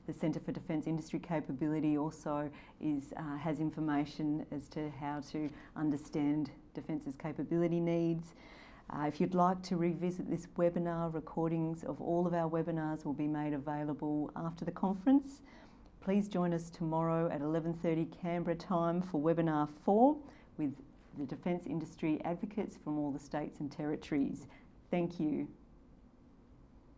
The Centre for Defence Industry Capability also has information as to how to understand Defence's capability needs. If you'd like to revisit this webinar, recordings of all of our webinars will be made available after the conference. Please join us tomorrow at 11:30 Canberra time for webinar 4 with the Defence Industry Advocates from all the states and territories. Thank you.